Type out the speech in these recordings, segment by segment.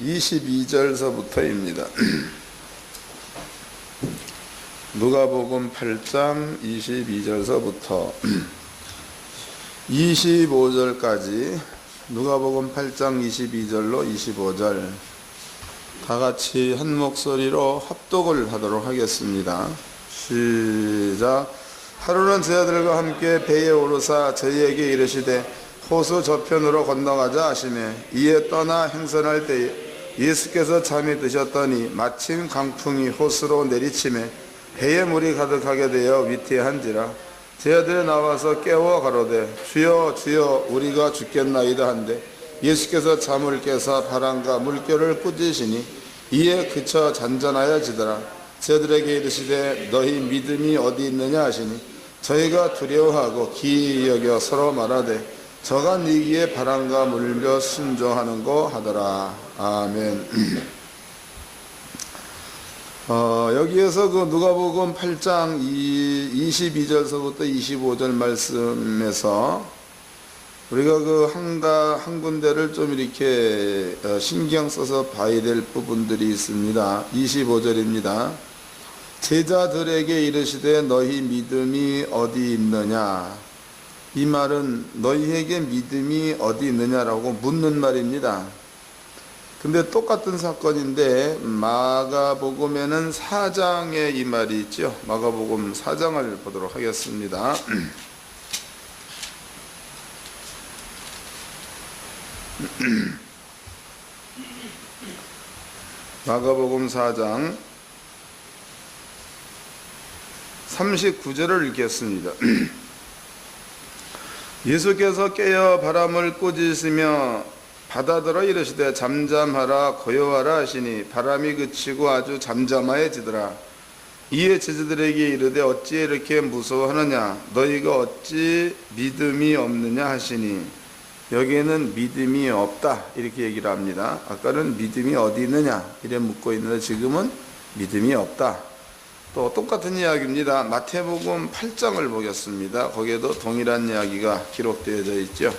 22절서부터입니다. 누가복음 8장 22절서부터 25절까지 누가복음 8장 22절로 25절 다같이 한 목소리로 합독을 하도록 하겠습니다. 시작. 하루는 제 아들과 함께 배에 오르사 저희에게 이르시되 호수 저편으로 건너가자 하시매 이에 떠나 행선할 때에 예수께서 잠이 드셨더니 마침 강풍이 호수로 내리치매 배에 물이 가득하게 되어 위태한지라 제 아들이 나와서 깨워 가로되 주여 주여 우리가 죽겠나이다 한데 예수께서 잠을 깨사 바람과 물결을 꾸짖으시니 이에 그쳐 잔잔하여지더라. 제 아들에게 이르시되 너희 믿음이 어디 있느냐 하시니 저희가 두려워하고 기이 여겨 서로 말하되 저가 니기에 바람과 물며 순종하는고 하더라. 아멘. 여기에서 그 누가복음 8장 22절서부터 25절 말씀에서 우리가 그 한 군데를 좀 이렇게 신경 써서 봐야 될 부분들이 있습니다. 25절입니다. 제자들에게 이르시되 너희 믿음이 어디 있느냐. 이 말은 너희에게 믿음이 어디 있느냐라고 묻는 말입니다. 근데 똑같은 사건인데 마가복음에는 4장에 이 말이 있죠. 마가복음 4장을 보도록 하겠습니다. 마가복음 4장 39절을 읽겠습니다. 예수께서 깨어 바람을 꾸짖으며 바다더러 이르시되 잠잠하라 고요하라 하시니 바람이 그치고 아주 잠잠하여지더라. 이에 제자들에게 이르되 어찌 이렇게 무서워하느냐 너희가 어찌 믿음이 없느냐 하시니 여기에는 믿음이 없다 이렇게 얘기를 합니다. 아까는 믿음이 어디 있느냐 이래 묻고 있는데 지금은 믿음이 없다. 또 똑같은 이야기입니다. 마태복음 8장을 보겠습니다. 거기에도 동일한 이야기가 기록되어져 있죠.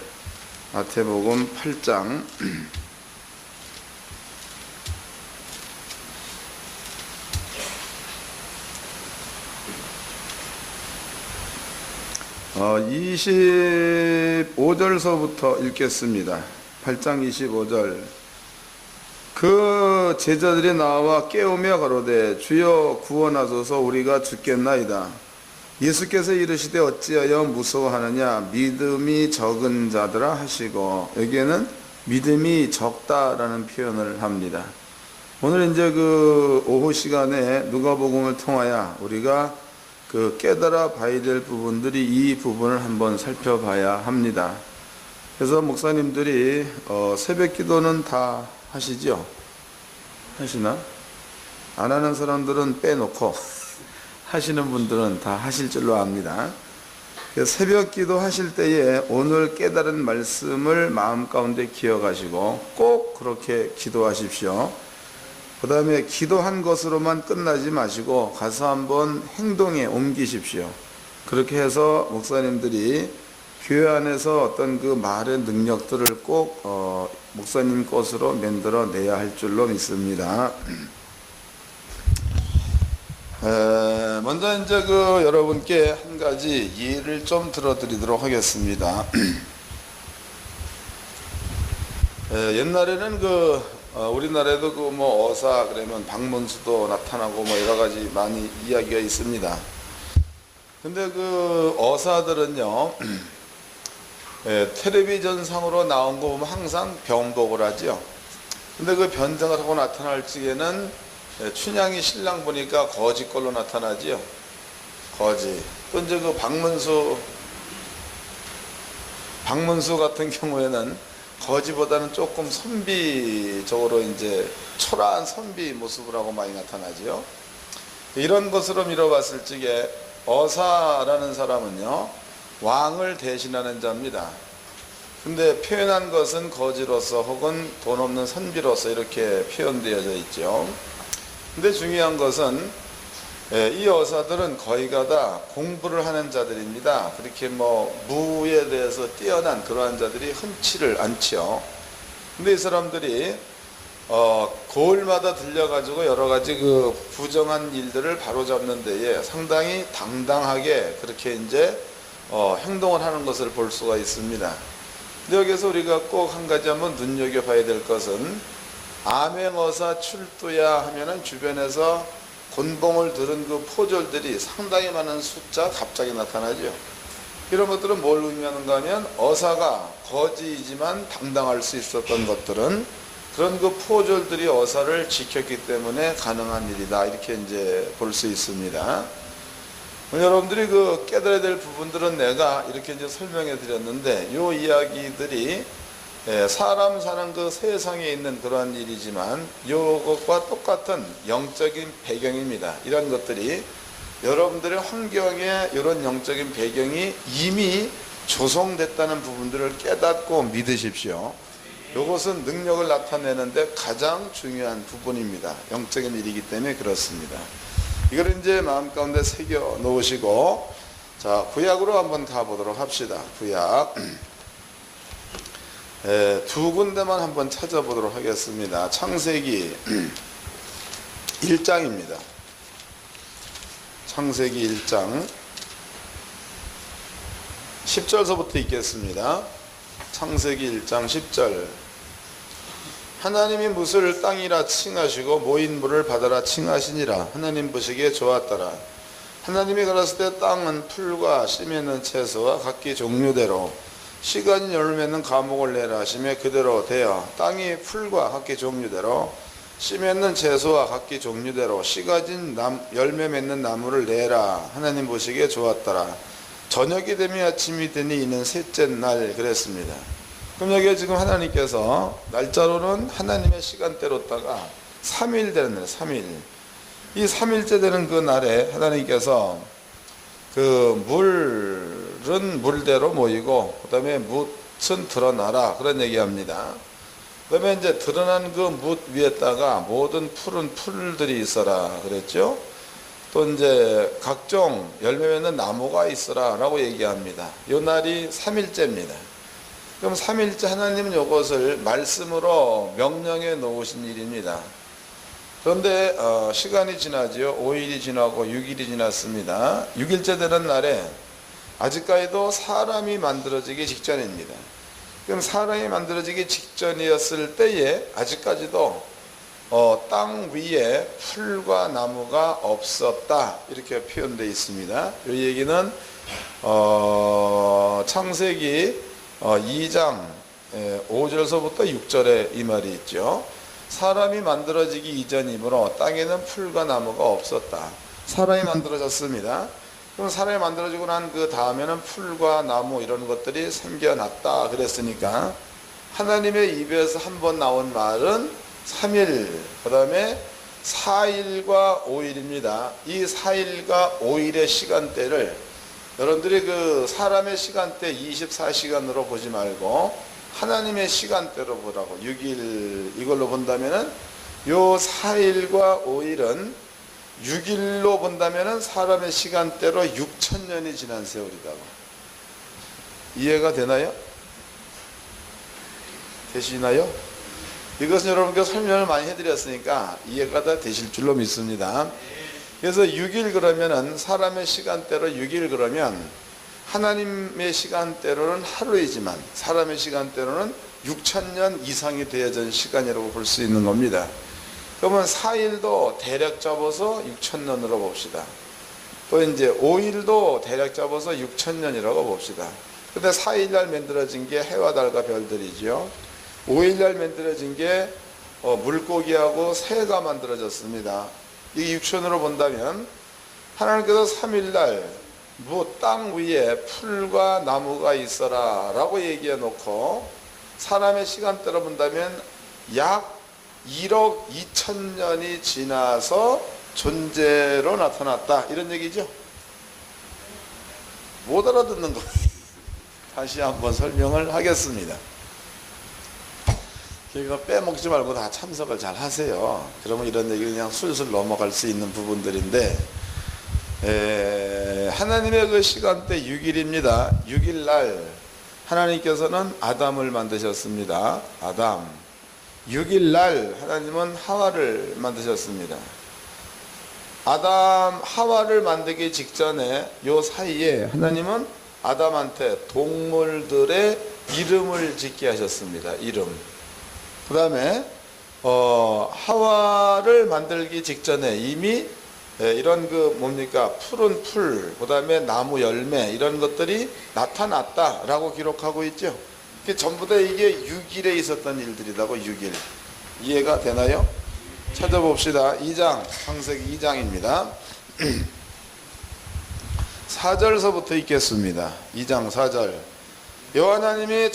마태복음 8장 25절서부터 읽겠습니다. 8장 25절. 그 제자들이 나와 깨우며 가로되 주여 구원하소서 우리가 죽겠나이다. 예수께서 이르시되 어찌하여 무서워하느냐 믿음이 적은 자들아 하시고 여기에는 믿음이 적다라는 표현을 합니다. 오늘 이제 그 오후 시간에 누가복음을 통하여 우리가 그 깨달아 봐야 될 부분들이 이 부분을 한번 살펴봐야 합니다. 그래서 목사님들이 새벽 기도는 다 하시죠? 하시나? 안 하는 사람들은 빼놓고 하시는 분들은 다 하실 줄로 압니다. 새벽 기도 하실 때에 오늘 깨달은 말씀을 마음 가운데 기억하시고 꼭 그렇게 기도하십시오. 그 다음에 기도한 것으로만 끝나지 마시고 가서 한번 행동에 옮기십시오. 그렇게 해서 목사님들이 교회 안에서 어떤 그 말의 능력들을 꼭 목사님 것으로 만들어 내야 할 줄로 믿습니다. 먼저 이제 그 여러분께 한 가지 예를 좀 들어드리도록 하겠습니다. 옛날에는 우리나라에도 그 뭐 어사 그러면 박문수도 나타나고 뭐 여러 가지 많이 이야기가 있습니다. 근데 그 어사들은요, 텔레비전 상으로 나온 거 보면 항상 병복을 하죠. 근데 그 변장을 하고 나타날 적에는 춘향이 신랑 보니까 거지 걸로 나타나지요. 거지. 또 이제 그 박문수 같은 경우에는 거지보다는 조금 선비적으로 이제 초라한 선비 모습을 하고 많이 나타나지요. 이런 것으로 미뤄봤을 적에 어사라는 사람은요, 왕을 대신하는 자입니다. 근데 표현한 것은 거지로서 혹은 돈 없는 선비로서 이렇게 표현되어져 있죠. 근데 중요한 것은 이 어사들은 거의가 다 공부를 하는 자들입니다. 그렇게 뭐 무에 대해서 뛰어난 그러한 자들이 흔치를 않지요. 근데 이 사람들이 고을마다 들려가지고 여러 가지 그 부정한 일들을 바로잡는 데에 상당히 당당하게 그렇게 이제 행동을 하는 것을 볼 수가 있습니다. 근데 여기서 우리가 꼭 한 가지 한번 눈여겨봐야 될 것은 암행어사 출두야 하면은 주변에서 곤봉을 들은 그 포졸들이 상당히 많은 숫자 갑자기 나타나죠. 이런 것들은 뭘 의미하는가 하면 어사가 거지이지만 당당할 수 있었던 것들은 그런 그 포졸들이 어사를 지켰기 때문에 가능한 일이다. 이렇게 이제 볼 수 있습니다. 여러분들이 그 깨달아야 될 부분들은 내가 이렇게 이제 설명해 드렸는데, 요 이야기들이 사람 사는 그 세상에 있는 그러한 일이지만 요것과 똑같은 영적인 배경입니다. 이런 것들이 여러분들의 환경에 이런 영적인 배경이 이미 조성됐다는 부분들을 깨닫고 믿으십시오. 이것은 능력을 나타내는데 가장 중요한 부분입니다. 영적인 일이기 때문에 그렇습니다. 이걸 이제 마음 가운데 새겨 놓으시고, 자, 구약으로 한번 가보도록 합시다. 구약. 두 군데만 한번 찾아보도록 하겠습니다. 창세기 1장입니다. 창세기 1장 10절서부터 읽겠습니다. 창세기 1장 10절. 하나님이 무수를 땅이라 칭하시고 모인 물을 바다라 칭하시니라. 하나님 보시기에 좋았더라. 하나님이 가라사대 때 땅은 풀과 씨 맺는 채소와 각기 종류대로 씨가진 열매 맺는 과목을 내라 하시며 그대로 되어 땅이 풀과 각기 종류대로 씨 맺는 채소와 각기 종류대로 씨가진 열매 맺는 나무를 내라. 하나님 보시기에 좋았더라. 저녁이 되며 아침이 되니 이는 셋째 날 그랬습니다. 그럼 여기에 지금 하나님께서 날짜로는 하나님의 시간대로다가 3일 되는 날, 3일. 이 3일째 되는 그 날에 하나님께서 그 물은 물대로 모이고, 그 다음에 뭇은 드러나라. 그런 얘기합니다. 그 다음에 이제 드러난 그 뭇 위에다가 모든 푸른 풀들이 있어라. 그랬죠? 또 이제 각종 열매 맺는 나무가 있어라. 라고 얘기합니다. 이 날이 3일째입니다. 그럼 3일째 하나님은 이것을 말씀으로 명령해 놓으신 일입니다. 그런데 시간이 지나죠. 5일이 지나고 6일이 지났습니다. 6일째 되는 날에 아직까지도 사람이 만들어지기 직전입니다. 그럼 사람이 만들어지기 직전이었을 때에 아직까지도 땅 위에 풀과 나무가 없었다. 이렇게 표현되어 있습니다. 이 얘기는 창세기 2장 5절서부터 6절에 이 말이 있죠. 사람이 만들어지기 이전이므로 땅에는 풀과 나무가 없었다. 사람이 만들어졌습니다. 그럼 사람이 만들어지고 난 그 다음에는 풀과 나무 이런 것들이 생겨났다 그랬으니까 하나님의 입에서 한 번 나온 말은 3일, 그 다음에 4일과 5일입니다. 이 4일과 5일의 시간대를 여러분들이 그 사람의 시간대 24시간으로 보지 말고 하나님의 시간대로 보라고. 6일 이걸로 본다면은 요 4일과 5일은 6일로 본다면은 사람의 시간대로 6천년이 지난 세월이다. 이해가 되나요? 되시나요? 이것은 여러분께 설명을 많이 해드렸으니까 이해가 다 되실 줄로 믿습니다. 그래서 6일 그러면은 사람의 시간대로 6일 그러면 하나님의 시간대로는 하루이지만 사람의 시간대로는 6천년 이상이 되어진 시간이라고 볼 수 있는 겁니다. 그러면 4일도 대략 잡아서 6천년으로 봅시다. 또 이제 5일도 대략 잡아서 6천년이라고 봅시다. 근데 4일날 만들어진 게 해와 달과 별들이죠. 5일날 만들어진 게 물고기하고 새가 만들어졌습니다. 이 6천으로 본다면 하나님께서 3일날 땅 위에 풀과 나무가 있어라 라고 얘기해 놓고 사람의 시간대로 본다면 약 1억 2천년이 지나서 존재로 나타났다 이런 얘기죠. 못 알아듣는 거 다시 한번 설명을 하겠습니다. 그러니까 빼먹지 말고 다 참석을 잘 하세요. 그러면 이런 얘기 그냥 술술 넘어갈 수 있는 부분들인데, 하나님의 그 시간대 6일입니다. 6일 날 하나님께서는 아담을 만드셨습니다. 아담. 6일 날 하나님은 하와를 만드셨습니다. 아담 하와를 만들기 직전에 요 사이에 하나님은 아담한테 동물들의 이름을 짓게 하셨습니다. 이름. 그 다음에 하와를 만들기 직전에 이미 이런 뭡니까 푸른 풀, 그 다음에 나무 열매 이런 것들이 나타났다라고 기록하고 있죠. 전부 다 이게 6일에 있었던 일들이라고. 6일 이해가 되나요? 찾아봅시다. 2장 창세기 2장입니다. 4절서부터 읽겠습니다. 2장 4절. 여호와 하나님이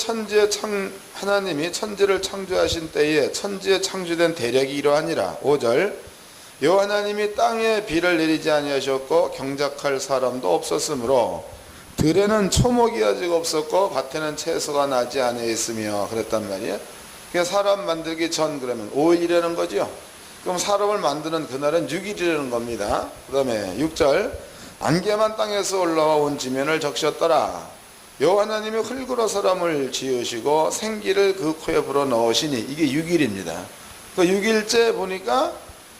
천지를 창조하신 때에 천지에 창조된 대략이 이러하니라. 5절. 여호와 하나님이 땅에 비를 내리지 아니하셨고 경작할 사람도 없었으므로 들에는 초목이 아직 없었고 밭에는 채소가 나지 아니했으며 그랬단 말이에요. 그러니까 사람 만들기 전 그러면 5일이라는 거죠. 그럼 사람을 만드는 그날은 6일이라는 겁니다. 그 다음에 6절. 안개만 땅에서 올라와 온 지면을 적셨더라. 여호와 하나님이 흙으로 사람을 지으시고 생기를 그 코에 불어 넣으시니 이게 6일입니다. 그 6일째 보니까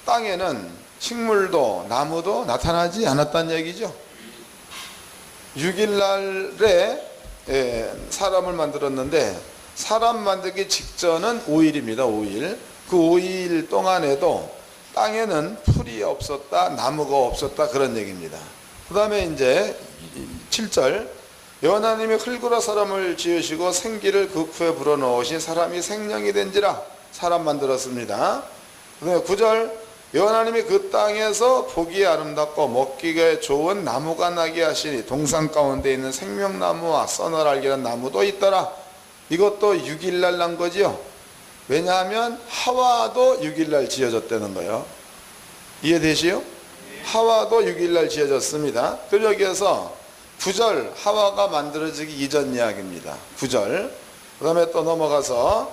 땅에는 식물도 나무도 나타나지 않았다는 얘기죠. 6일날에 사람을 만들었는데 사람 만들기 직전은 5일입니다. 5일. 그 5일 동안에도 땅에는 풀이 없었다, 나무가 없었다 그런 얘기입니다. 그 다음에 이제 7절. 여호와 하나님이 흙으로 사람을 지으시고 생기를 그 코에 불어넣으신 사람이 생명이 된지라. 사람 만들었습니다. 그 다음에 9절. 여호와 하나님이 그 땅에서 보기에 아름답고 먹기에 좋은 나무가 나게 하시니 동산 가운데 있는 생명나무와 선을 알게 하는 나무도 있더라. 이것도 6일날 난 거지요. 왜냐하면 하와도 6일날 지어졌다는 거예요. 이해되시요? 하와도 6일날 지어졌습니다. 그리고 여기에서 9절 하와가 만들어지기 이전 이야기입니다. 9절. 그 다음에 또 넘어가서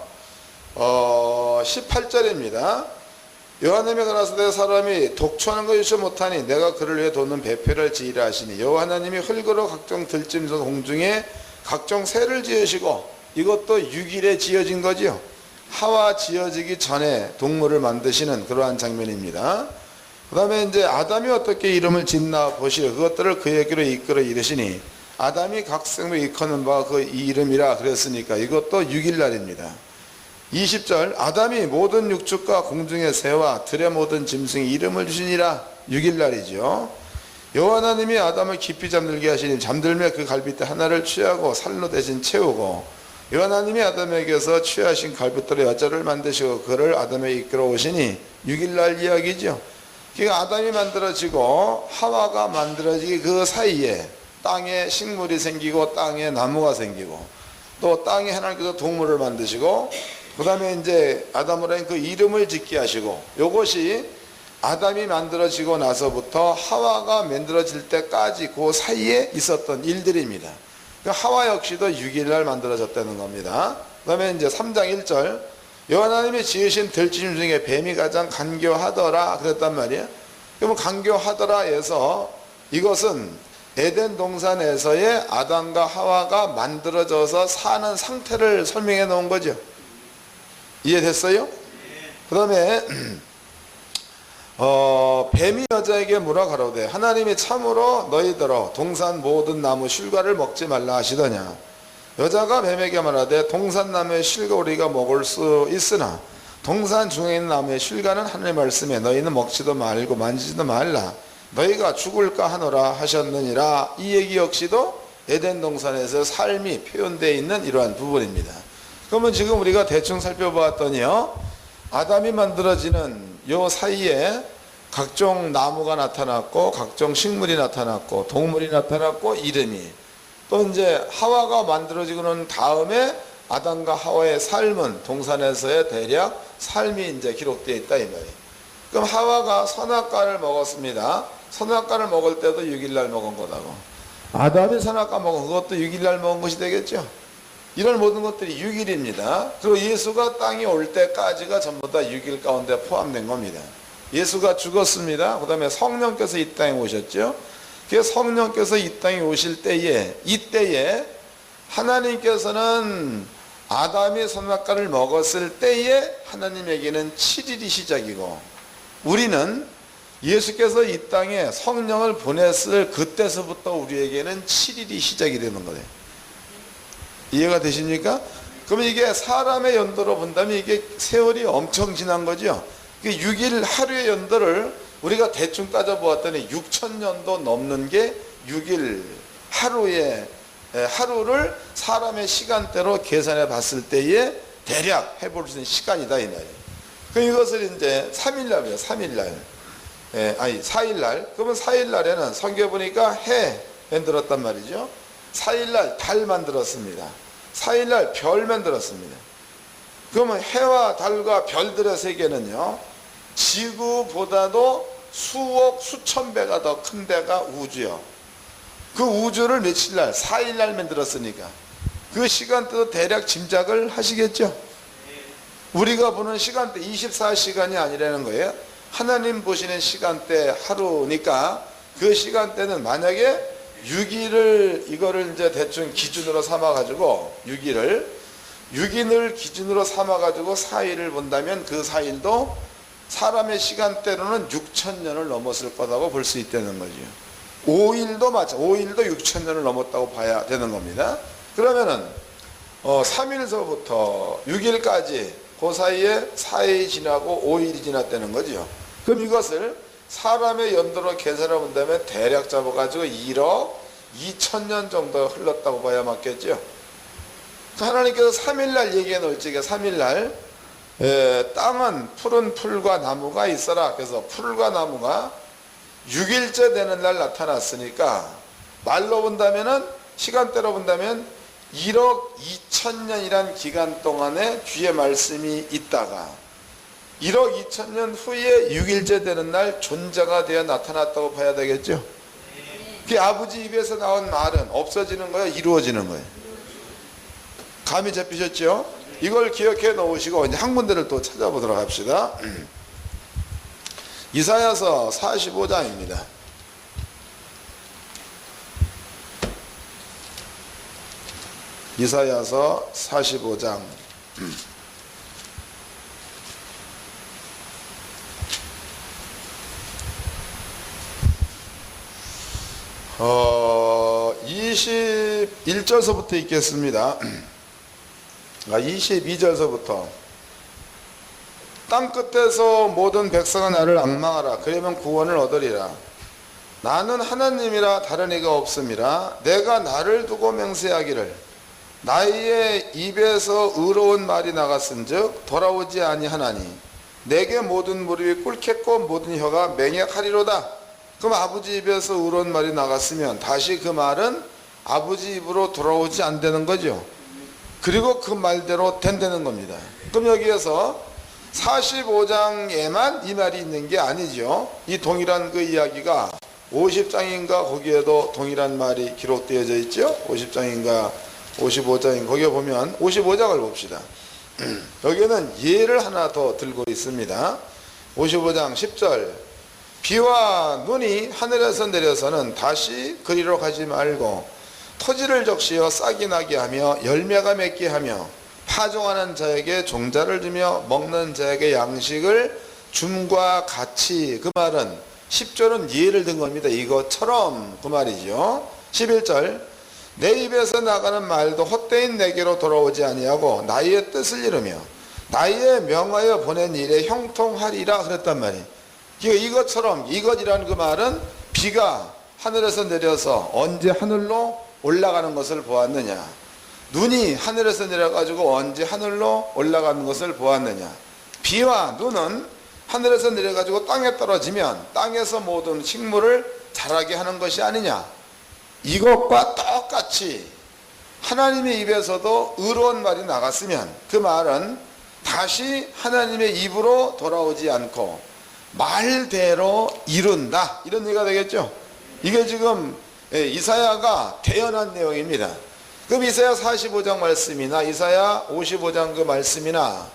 18절입니다. 여호와 하나님이 가라사대 사람이 독초하는 것이 못하니 내가 그를 위해 돋는 배표를 지으라 하시니 여호와 하나님이 흙으로 각종 들짐승 공중에 각종 새를 지으시고 이것도 6일에 지어진 거지요. 하와 지어지기 전에 동물을 만드시는 그러한 장면입니다. 그 다음에 이제 아담이 어떻게 이름을 짓나 보시오. 그것들을 그에게로 이끌어 이르시니 아담이 각 생물 일컫는 바 그 이름이라 그랬으니까 이것도 6일날입니다. 20절. 아담이 모든 육축과 공중의 새와 들의 모든 짐승의 이름을 주시니라. 6일날이죠. 여호와 하나님이 아담을 깊이 잠들게 하시니 잠들매 그 갈빗대 하나를 취하고 살로 대신 채우고 여호와 하나님이 아담에게서 취하신 갈빗돌의 여자를 만드시고 그를 아담에게 이끌어 오시니 6일날 이야기죠. 그러니까 아담이 만들어지고 하와가 만들어지기 그 사이에 땅에 식물이 생기고 땅에 나무가 생기고 또 땅에 하나님께서 동물을 만드시고 그 다음에 이제 아담으로 그 이름을 짓게 하시고 요것이 아담이 만들어지고 나서부터 하와가 만들어질 때까지 그 사이에 있었던 일들입니다. 하와 역시도 6일날 만들어졌다는 겁니다. 그 다음에 이제 3장 1절. 여호와 하나님이 지으신 들짐승 중에 뱀이 가장 간교하더라 그랬단 말이에요. 그러면 간교하더라에서 이것은 에덴 동산에서의 아담과 하와가 만들어져서 사는 상태를 설명해 놓은 거죠. 이해됐어요? 그 다음에 뱀이 여자에게 뭐라 가로되 하나님이 참으로 너희들어 동산 모든 나무 실과를 먹지 말라 하시더냐. 여자가 뱀에게 말하되 동산 나무의 실과 우리가 먹을 수 있으나 동산 중에 있는 나무의 실과는 하나님의 말씀에 너희는 먹지도 말고 만지지도 말라 너희가 죽을까 하노라 하셨느니라. 이 얘기 역시도 에덴 동산에서 삶이 표현되어 있는 이러한 부분입니다. 그러면 지금 우리가 대충 살펴보았더니요, 아담이 만들어지는 요 사이에 각종 나무가 나타났고 각종 식물이 나타났고 동물이 나타났고 이름이 또 이제 하와가 만들어지고 난 다음에 아담과 하와의 삶은 동산에서의 대략 삶이 이제 기록되어 있다 이 말이에요. 그럼 하와가 선악과를 먹었습니다. 선악과를 먹을 때도 6일날 먹은 거다고. 아담이 선악과 먹은 그것도 6일날 먹은 것이 되겠죠. 이런 모든 것들이 6일입니다. 그리고 예수가 땅에 올 때까지가 전부 다 6일 가운데 포함된 겁니다. 예수가 죽었습니다. 그 다음에 성령께서 이 땅에 오셨죠. 그 성령께서 이 땅에 오실 때에 이때에 하나님께서는 아담이 선악과를 먹었을 때에 하나님에게는 7일이 시작이고, 우리는 예수께서 이 땅에 성령을 보냈을 그때서부터 우리에게는 7일이 시작이 되는 거예요. 이해가 되십니까? 그러면 이게 사람의 연도로 본다면 이게 세월이 엄청 지난 거죠. 6일 하루의 연도를 우리가 대충 따져보았더니 6,000년도 넘는 게 6일 하루를 사람의 시간대로 계산해 봤을 때에 대략 해볼 수 있는 시간이다 이 말이에요. 그럼 이것을 이제 3일날이에요. 3일날. 4일날. 그러면 4일날에는 성경에 보니까 해 만들었단 말이죠. 4일날 달 만들었습니다. 4일날 별 만들었습니다. 그러면 해와 달과 별들의 세계는요, 지구보다도 수억 수천 배가 더 큰 데가 우주요. 그 우주를 며칠날 4일날 만들었으니까 그 시간대도 대략 짐작을 하시겠죠. 우리가 보는 시간대 24시간이 아니라는 거예요. 하나님 보시는 시간대 하루니까 그 시간대는 만약에 6일을 이거를 이제 대충 기준으로 삼아가지고 6일을 기준으로 삼아가지고 4일을 본다면 그 4일도 사람의 시간대로는 6,000년을 넘었을 거라고 볼 수 있다는 거죠. 5일도 6,000년을 넘었다고 봐야 되는 겁니다. 그러면은 3일서부터 6일까지 그 사이에 4일이 지나고 5일이 지났다는 거죠. 그럼 이것을 사람의 연도로 계산해 본다면 대략 잡아가지고 1억 2천년 정도 흘렀다고 봐야 맞겠죠. 하나님께서 3일날 얘기해 놓을 적에 3일날 땅은 푸른 풀과 나무가 있어라. 그래서 풀과 나무가 6일째 되는 날 나타났으니까 말로 본다면은 시간대로 본다면 1억 2천년이란 기간 동안에 주의 말씀이 있다가 1억 2천년 후에 6일째 되는 날 존재가 되어 나타났다고 봐야 되겠죠. 그 아버지 입에서 나온 말은 없어지는 거예요, 이루어지는 거예요? 감이 잡히셨죠? 이걸 기억해 놓으시고 이제 한 군데를 또 찾아보도록 합시다. 이사야서 45장입니다. 이사야서 45장. 어, 21절서부터 읽겠습니다. 22절서부터 땅 끝에서 모든 백성은 나를 앙망하라. 그러면 구원을 얻으리라. 나는 하나님이라 다른 이가 없음이라. 내가 나를 두고 맹세하기를 나의 입에서 의로운 말이 나갔은즉 돌아오지 아니하나니 내게 모든 무릎이 꿇겠고 모든 혀가 맹약하리로다. 그럼 아버지 입에서 의로운 말이 나갔으면 다시 그 말은 아버지 입으로 돌아오지 않는 거죠. 그리고 그 말대로 된다는 겁니다. 그럼 여기에서 45장에만 이 말이 있는 게 아니죠. 이 동일한 그 이야기가 50장인가 거기에도 동일한 말이 기록되어져 있죠. 50장인가 55장인 거기에 보면 55장을 봅시다. 여기는 예를 하나 더 들고 있습니다. 55장 10절 비와 눈이 하늘에서 내려서는 다시 그리로 가지 말고 토지를 적시어 싹이 나게 하며 열매가 맺게 하며 파종하는 자에게 종자를 주며 먹는 자에게 양식을 줌과 같이. 그 말은 10절은 예를 든 겁니다. 이것처럼 그 말이죠. 11절 내 입에서 나가는 말도 헛되인 내게로 돌아오지 아니하고 나의 뜻을 이루며 나의 명하여 보낸 일에 형통하리라 그랬단 말이에요. 이것처럼 이것이라는 그 말은 비가 하늘에서 내려서 언제 하늘로 올라가는 것을 보았느냐, 눈이 하늘에서 내려가지고 언제 하늘로 올라가는 것을 보았느냐. 비와 눈은 하늘에서 내려가지고 땅에 떨어지면 땅에서 모든 식물을 자라게 하는 것이 아니냐. 이것과 똑같이 하나님의 입에서도 의로운 말이 나갔으면 그 말은 다시 하나님의 입으로 돌아오지 않고 말대로 이룬다, 이런 얘기가 되겠죠. 이게 지금 이사야가 대언한 내용입니다. 그럼 이사야 45장 말씀이나 이사야 55장 그 말씀이나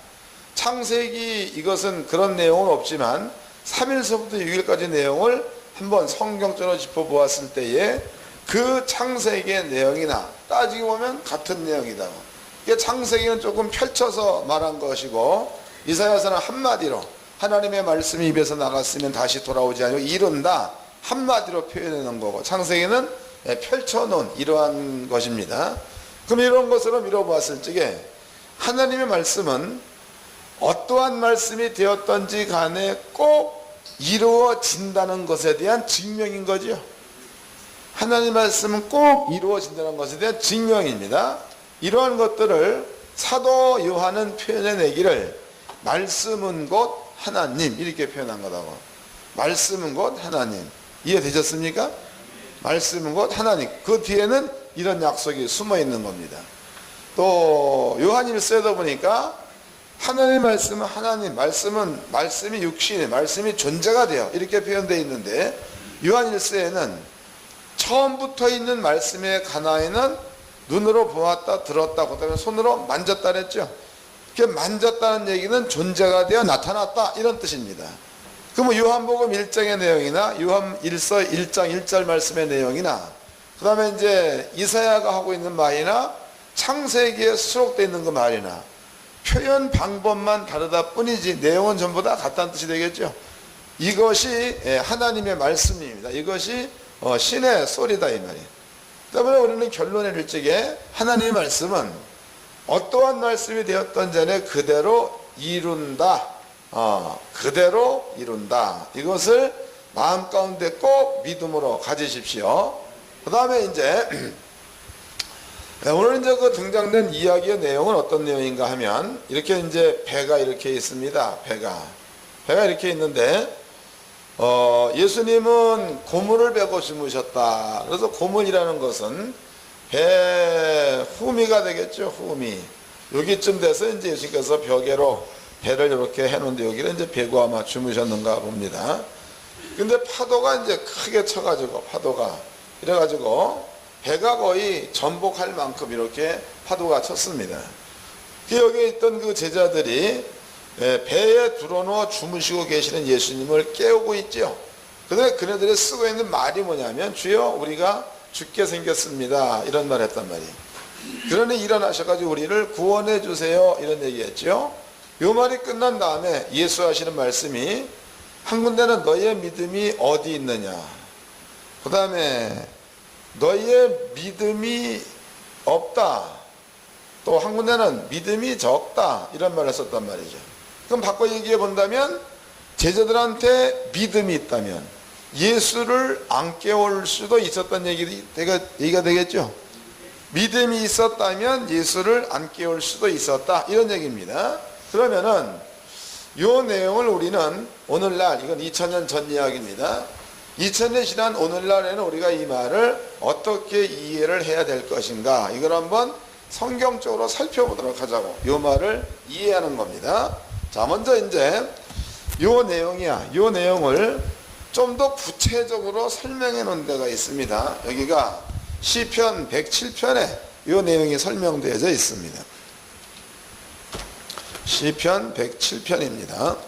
창세기 이것은 그런 내용은 없지만 3일서부터 6일까지 내용을 한번 성경적으로 짚어보았을 때에 그 창세기의 내용이나 따지고 보면 같은 내용이다. 이게 창세기는 조금 펼쳐서 말한 것이고 이사야서는 한마디로 하나님의 말씀이 입에서 나갔으면 다시 돌아오지 아니고 이룬다 한마디로 표현해 놓은 거고 창세기는 펼쳐놓은 이러한 것입니다. 그럼 이런 것으로 미뤄보았을 적에 하나님의 말씀은 어떠한 말씀이 되었던지 간에 꼭 이루어진다는 것에 대한 증명인 거죠. 하나님의 말씀은 꼭 이루어진다는 것에 대한 증명입니다. 이러한 것들을 사도 요한은 표현해내기를 말씀은 곧 하나님 이렇게 표현한 거다고. 말씀은 곧 하나님. 이해되셨습니까? 말씀은 곧 하나님. 그 뒤에는 이런 약속이 숨어 있는 겁니다. 또 요한일서에도 보니까 하나님의 말씀은 하나님, 말씀이 육신, 말씀이 존재가 되어 이렇게 표현되어 있는데 요한일서에는 처음부터 있는 말씀의 가나에는 눈으로 보았다, 들었다, 그다음에 손으로 만졌다 그랬죠. 그 만졌다는 얘기는 존재가 되어 나타났다 이런 뜻입니다. 그럼 요한복음 1장의 내용이나 요한일서 1장 1절 말씀의 내용이나 그다음에 이제 이사야가 하고 있는 말이나 창세기에 수록되어 있는 그 말이나 표현 방법만 다르다 뿐이지 내용은 전부 다 같다는 뜻이 되겠죠. 이것이 하나님의 말씀입니다. 이것이 신의 소리다 이 말이에요. 때문에 우리는 결론에 이를 적에 하나님의 말씀은 어떠한 말씀이 되었던 전에 그대로 이룬다. 그대로 이룬다. 이것을 마음 가운데 꼭 믿음으로 가지십시오. 그 다음에 이제 오늘 이제 그 등장된 이야기의 내용은 어떤 내용인가 하면 이렇게 이제 배가 이렇게 있습니다. 배가 이렇게 있는데 예수님은 고물을 베고 주무셨다. 그래서 고물이라는 것은 배 후미가 되겠죠. 후미. 여기쯤 돼서 이제 예수님께서 벽에로 배를 이렇게 해놓은데 여기를 이제 베고 아마 주무셨는가 봅니다. 근데 파도가 이제 크게 쳐가지고 파도가 이래가지고 배가 거의 전복할 만큼 이렇게 파도가 쳤습니다. 여기 있던 그 제자들이 배에 들어놓아 주무시고 계시는 예수님을 깨우고 있죠. 그런데 그네들이 쓰고 있는 말이 뭐냐면 주여 우리가 죽게 생겼습니다 이런 말 했단 말이에요. 그러니 일어나셔가지고 우리를 구원해 주세요 이런 얘기했죠. 이 말이 끝난 다음에 예수 하시는 말씀이 한 군데는 너희의 믿음이 어디 있느냐, 그 다음에 너희의 믿음이 없다, 또 한 군데는 믿음이 적다 이런 말을 썼단 말이죠. 그럼 바꿔 얘기해 본다면 제자들한테 믿음이 있다면 예수를 안 깨울 수도 있었던 얘기가 되겠죠. 믿음이 있었다면 예수를 안 깨울 수도 있었다 이런 얘기입니다. 그러면은 이 내용을 우리는 오늘날, 이건 2000년 전 이야기입니다. 2000년 지난 오늘날에는 우리가 이 말을 어떻게 이해를 해야 될 것인가, 이걸 한번 성경적으로 살펴보도록 하자고 이 말을 이해하는 겁니다. 자, 먼저 이제 이 내용을 좀 더 구체적으로 설명해 놓은 데가 있습니다. 여기가 시편 107편에 이 내용이 설명되어져 있습니다. 시편 107편입니다.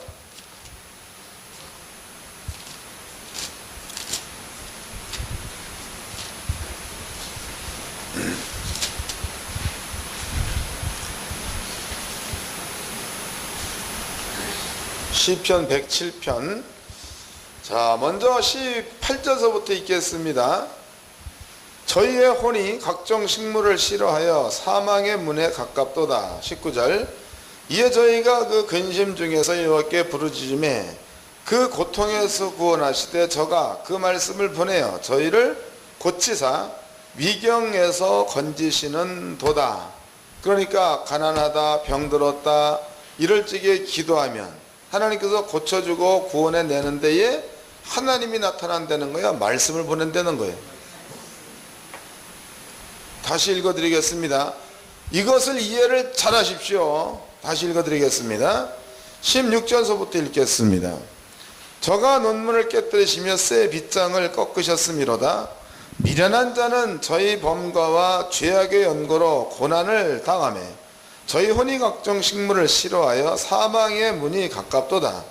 시편 107편. 자, 먼저 18절서부터 읽겠습니다. 저희의 혼이 각종 식물을 싫어하여 사망의 문에 가깝도다. 19절. 이에 저희가 그 근심 중에서 여호와께 부르짖음에 그 고통에서 구원하시되 저가 그 말씀을 보내어 저희를 고치사 위경에서 건지시는 도다. 그러니까 가난하다, 병들었다 이럴 적에 기도하면 하나님께서 고쳐주고 구원해내는 데에 하나님이 나타난다는 거야. 말씀을 보낸다는 거예요. 다시 읽어드리겠습니다. 이것을 이해를 잘 하십시오. 다시 읽어드리겠습니다. 16절서부터 읽겠습니다. 저가 논문을 깨뜨리시며 새 빗장을 꺾으셨음이로다. 미련한 자는 저희 범과와 죄악의 연고로 고난을 당하며 저희 혼이 각종 식물을 싫어하여 사망의 문이 가깝도다.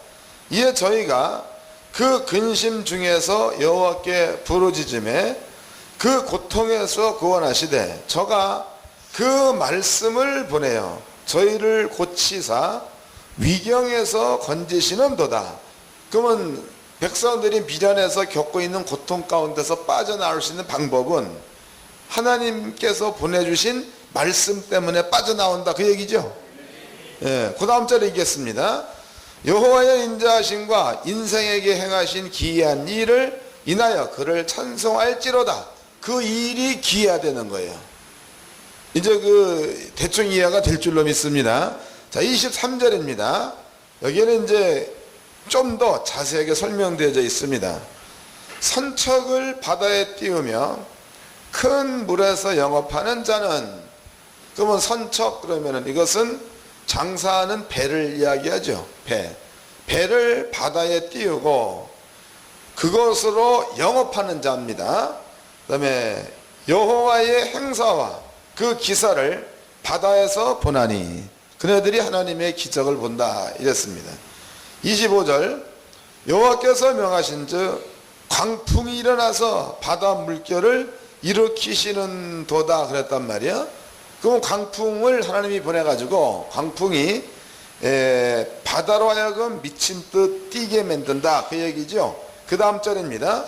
이에 저희가 그 근심 중에서 여호와께 부르짖음에 그 고통에서 구원하시되 저가 그 말씀을 보내요. 저희를 고치사 위경에서 건지시는도다. 그러면 백성들이 미련에서 겪고 있는 고통 가운데서 빠져나올 수 있는 방법은 하나님께서 보내주신 말씀 때문에 빠져나온다, 그 얘기죠. 예, 그 다음 절에 읽겠습니다. 여호와의 인자하심과 인생에게 행하신 기이한 일을 인하여 그를 찬송할지로다. 그 일이 기이하다는 거예요. 이제 그 대충 이해가 될 줄로 믿습니다. 자, 23절입니다. 여기에는 이제 좀 더 자세하게 설명되어져 있습니다. 선척을 바다에 띄우며 큰 물에서 영업하는 자는, 그러면 선척 그러면은 이것은 장사하는 배를 이야기하죠. 배를 바다에 띄우고 그것으로 영업하는 자입니다. 그 다음에 여호와의 행사와 그 기사를 바다에서 보나니 그네들이 하나님의 기적을 본다, 이랬습니다. 25절, 여호와께서 명하신즉 광풍이 일어나서 바다 물결을 일으키시는 도다, 그랬단 말이야. 그럼 광풍을 하나님이 보내가지고 광풍이 바다로 하여금 미친 듯 뛰게 만든다, 그 얘기죠. 그 다음 절입니다.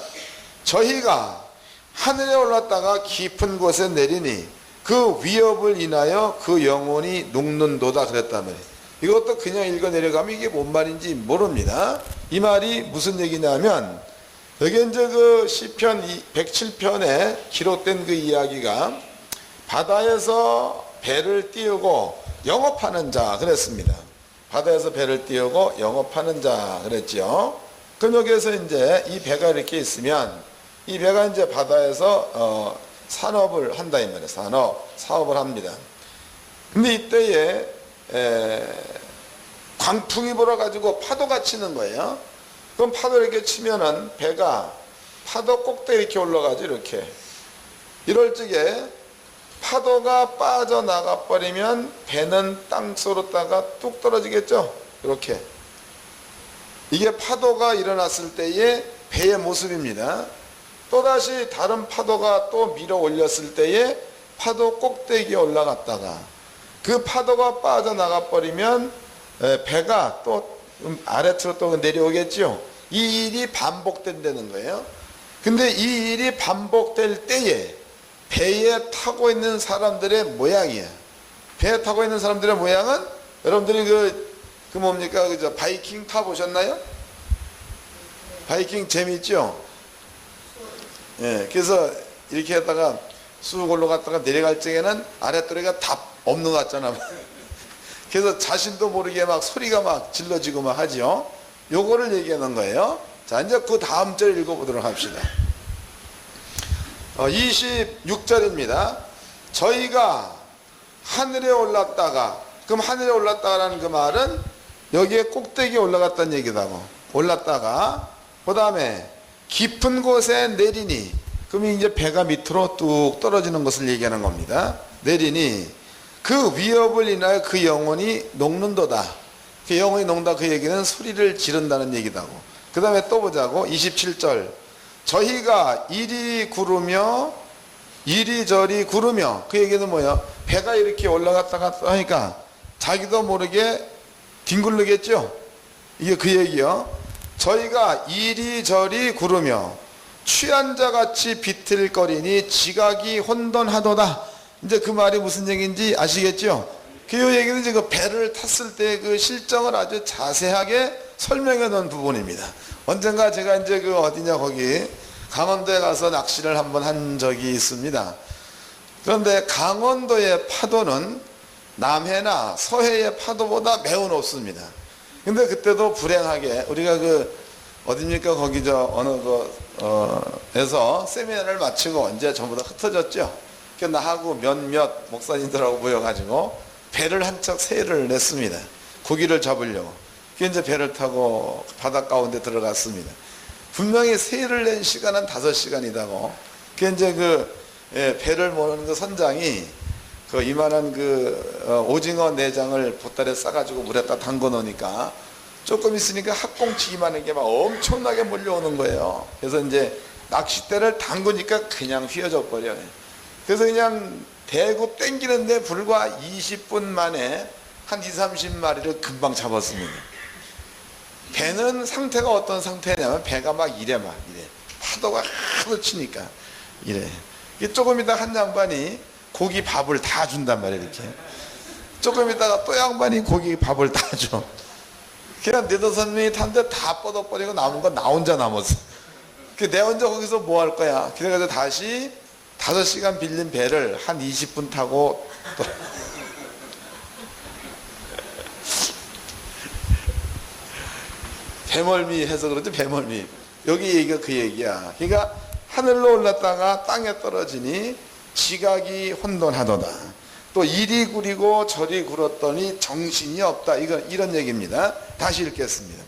저희가 하늘에 올랐다가 깊은 곳에 내리니 그 위협을 인하여 그 영혼이 녹는도다, 그랬단 말이에요. 이것도 그냥 읽어 내려가면 이게 뭔 말인지 모릅니다. 이 말이 무슨 얘기냐면, 여기 이제 그 시편 107편에 기록된 그 이야기가 바다에서 배를 띄우고 영업하는 자, 그랬습니다. 바다에서 배를 띄우고 영업하는 자, 그랬죠. 그럼 여기에서 이제 이 배가 이렇게 있으면 이 배가 이제 바다에서 산업을 한다, 이 말이에요. 사업을 합니다. 근데 이때에 광풍이 불어가지고 파도가 치는 거예요. 그럼 파도 이렇게 치면은 배가 파도 꼭대기 이렇게 올라가죠, 이렇게. 이럴 적에 파도가 빠져나가 버리면 배는 땅속으로다가 뚝 떨어지겠죠, 이렇게. 이게 파도가 일어났을 때의 배의 모습입니다. 또다시 다른 파도가 또 밀어 올렸을 때에 파도 꼭대기에 올라갔다가 그 파도가 빠져나가 버리면 배가 또 아래로 또 내려오겠죠. 이 일이 반복된다는 거예요. 근데 이 일이 반복될 때에 배에 타고 있는 사람들의 모양이야. 배에 타고 있는 사람들의 모양은 여러분들이 그 뭡니까? 그저 바이킹 타보셨나요? 바이킹 재미있죠? 예, 그래서 이렇게 했다가 쑥 올라갔다가 내려갈 적에는 아랫도리가 다 없는 것 같잖아. 그래서 자신도 모르게 막 소리가 막 질러지고 막 하죠. 요거를 얘기하는 거예요. 자, 이제 그 다음 절 읽어보도록 합시다. 26절입니다. 저희가 하늘에 올랐다가, 그럼 하늘에 올랐다라는 그 말은 여기에 꼭대기에 올라갔다는 얘기다고. 올랐다가 그 다음에 깊은 곳에 내리니, 그럼 이제 배가 밑으로 뚝 떨어지는 것을 얘기하는 겁니다. 내리니 그 위협을 인하여 그 영혼이 녹는도다. 그 영혼이 녹는다, 그 얘기는 소리를 지른다는 얘기다고. 그 다음에 또 보자고. 27절, 저희가 이리 구르며 이리저리 구르며, 그 얘기는 뭐예요? 배가 이렇게 올라갔다 갔다 하니까 자기도 모르게 뒹굴르겠죠. 이게 그 얘기요. 저희가 이리저리 구르며 취한 자같이 비틀거리니 지각이 혼돈하도다. 이제 그 말이 무슨 얘기인지 아시겠죠? 그 얘기는 이제 그 배를 탔을 때 그 실정을 아주 자세하게 설명해 놓은 부분입니다. 언젠가 제가 이제 그 어디냐, 거기 강원도에 가서 낚시를 한번 한 적이 있습니다. 그런데 강원도의 파도는 남해나 서해의 파도보다 매우 높습니다. 근데 그때도 불행하게 우리가 그 어딥니까, 거기 저 어느 에서 세미나를 마치고 이제 전부 다 흩어졌죠. 그래서 나하고 몇몇 목사님들하고 모여가지고 배를 한 척 새를 냈습니다. 고기를 잡으려고. 그래서 이제 배를 타고 바다 가운데 들어갔습니다. 분명히 새를 낸 시간은 5시간이다고. 그래서 이제 배를 모는 그 선장이 그 이만한 오징어 내장을 보따리에 싸가지고 물에다 담궈 놓으니까 조금 있으니까 학꽁치기만 게 막 엄청나게 몰려오는 거예요. 그래서 이제 낚싯대를 담그니까 그냥 휘어져 버려요. 그래서 그냥 대구 땡기는데 불과 20분 만에 한 20-30마리를 금방 잡았습니다. 배는 상태가 어떤 상태냐면 배가 막 이래 파도가 하도 치니까 이래. 조금 있다가 한 양반이 고기 밥을 다 준단 말이에요. 이렇게 조금 있다가 또 양반이 고기 밥을 다 줘. 그냥 4-5명이 탔는데 다 뻗어버리고 남은 건 나 혼자 남았어. 내 혼자 거기서 뭐 할 거야. 그래가지고 다시 5시간 빌린 배를 한 20분 타고 또 배멀미 해서 그러죠. 배멀미. 여기 얘기가 그 얘기야. 그러니까 하늘로 올랐다가 땅에 떨어지니 지각이 혼돈하도다. 또 이리 구리고 저리 굴었더니 정신이 없다. 이런 얘기입니다. 다시 읽겠습니다.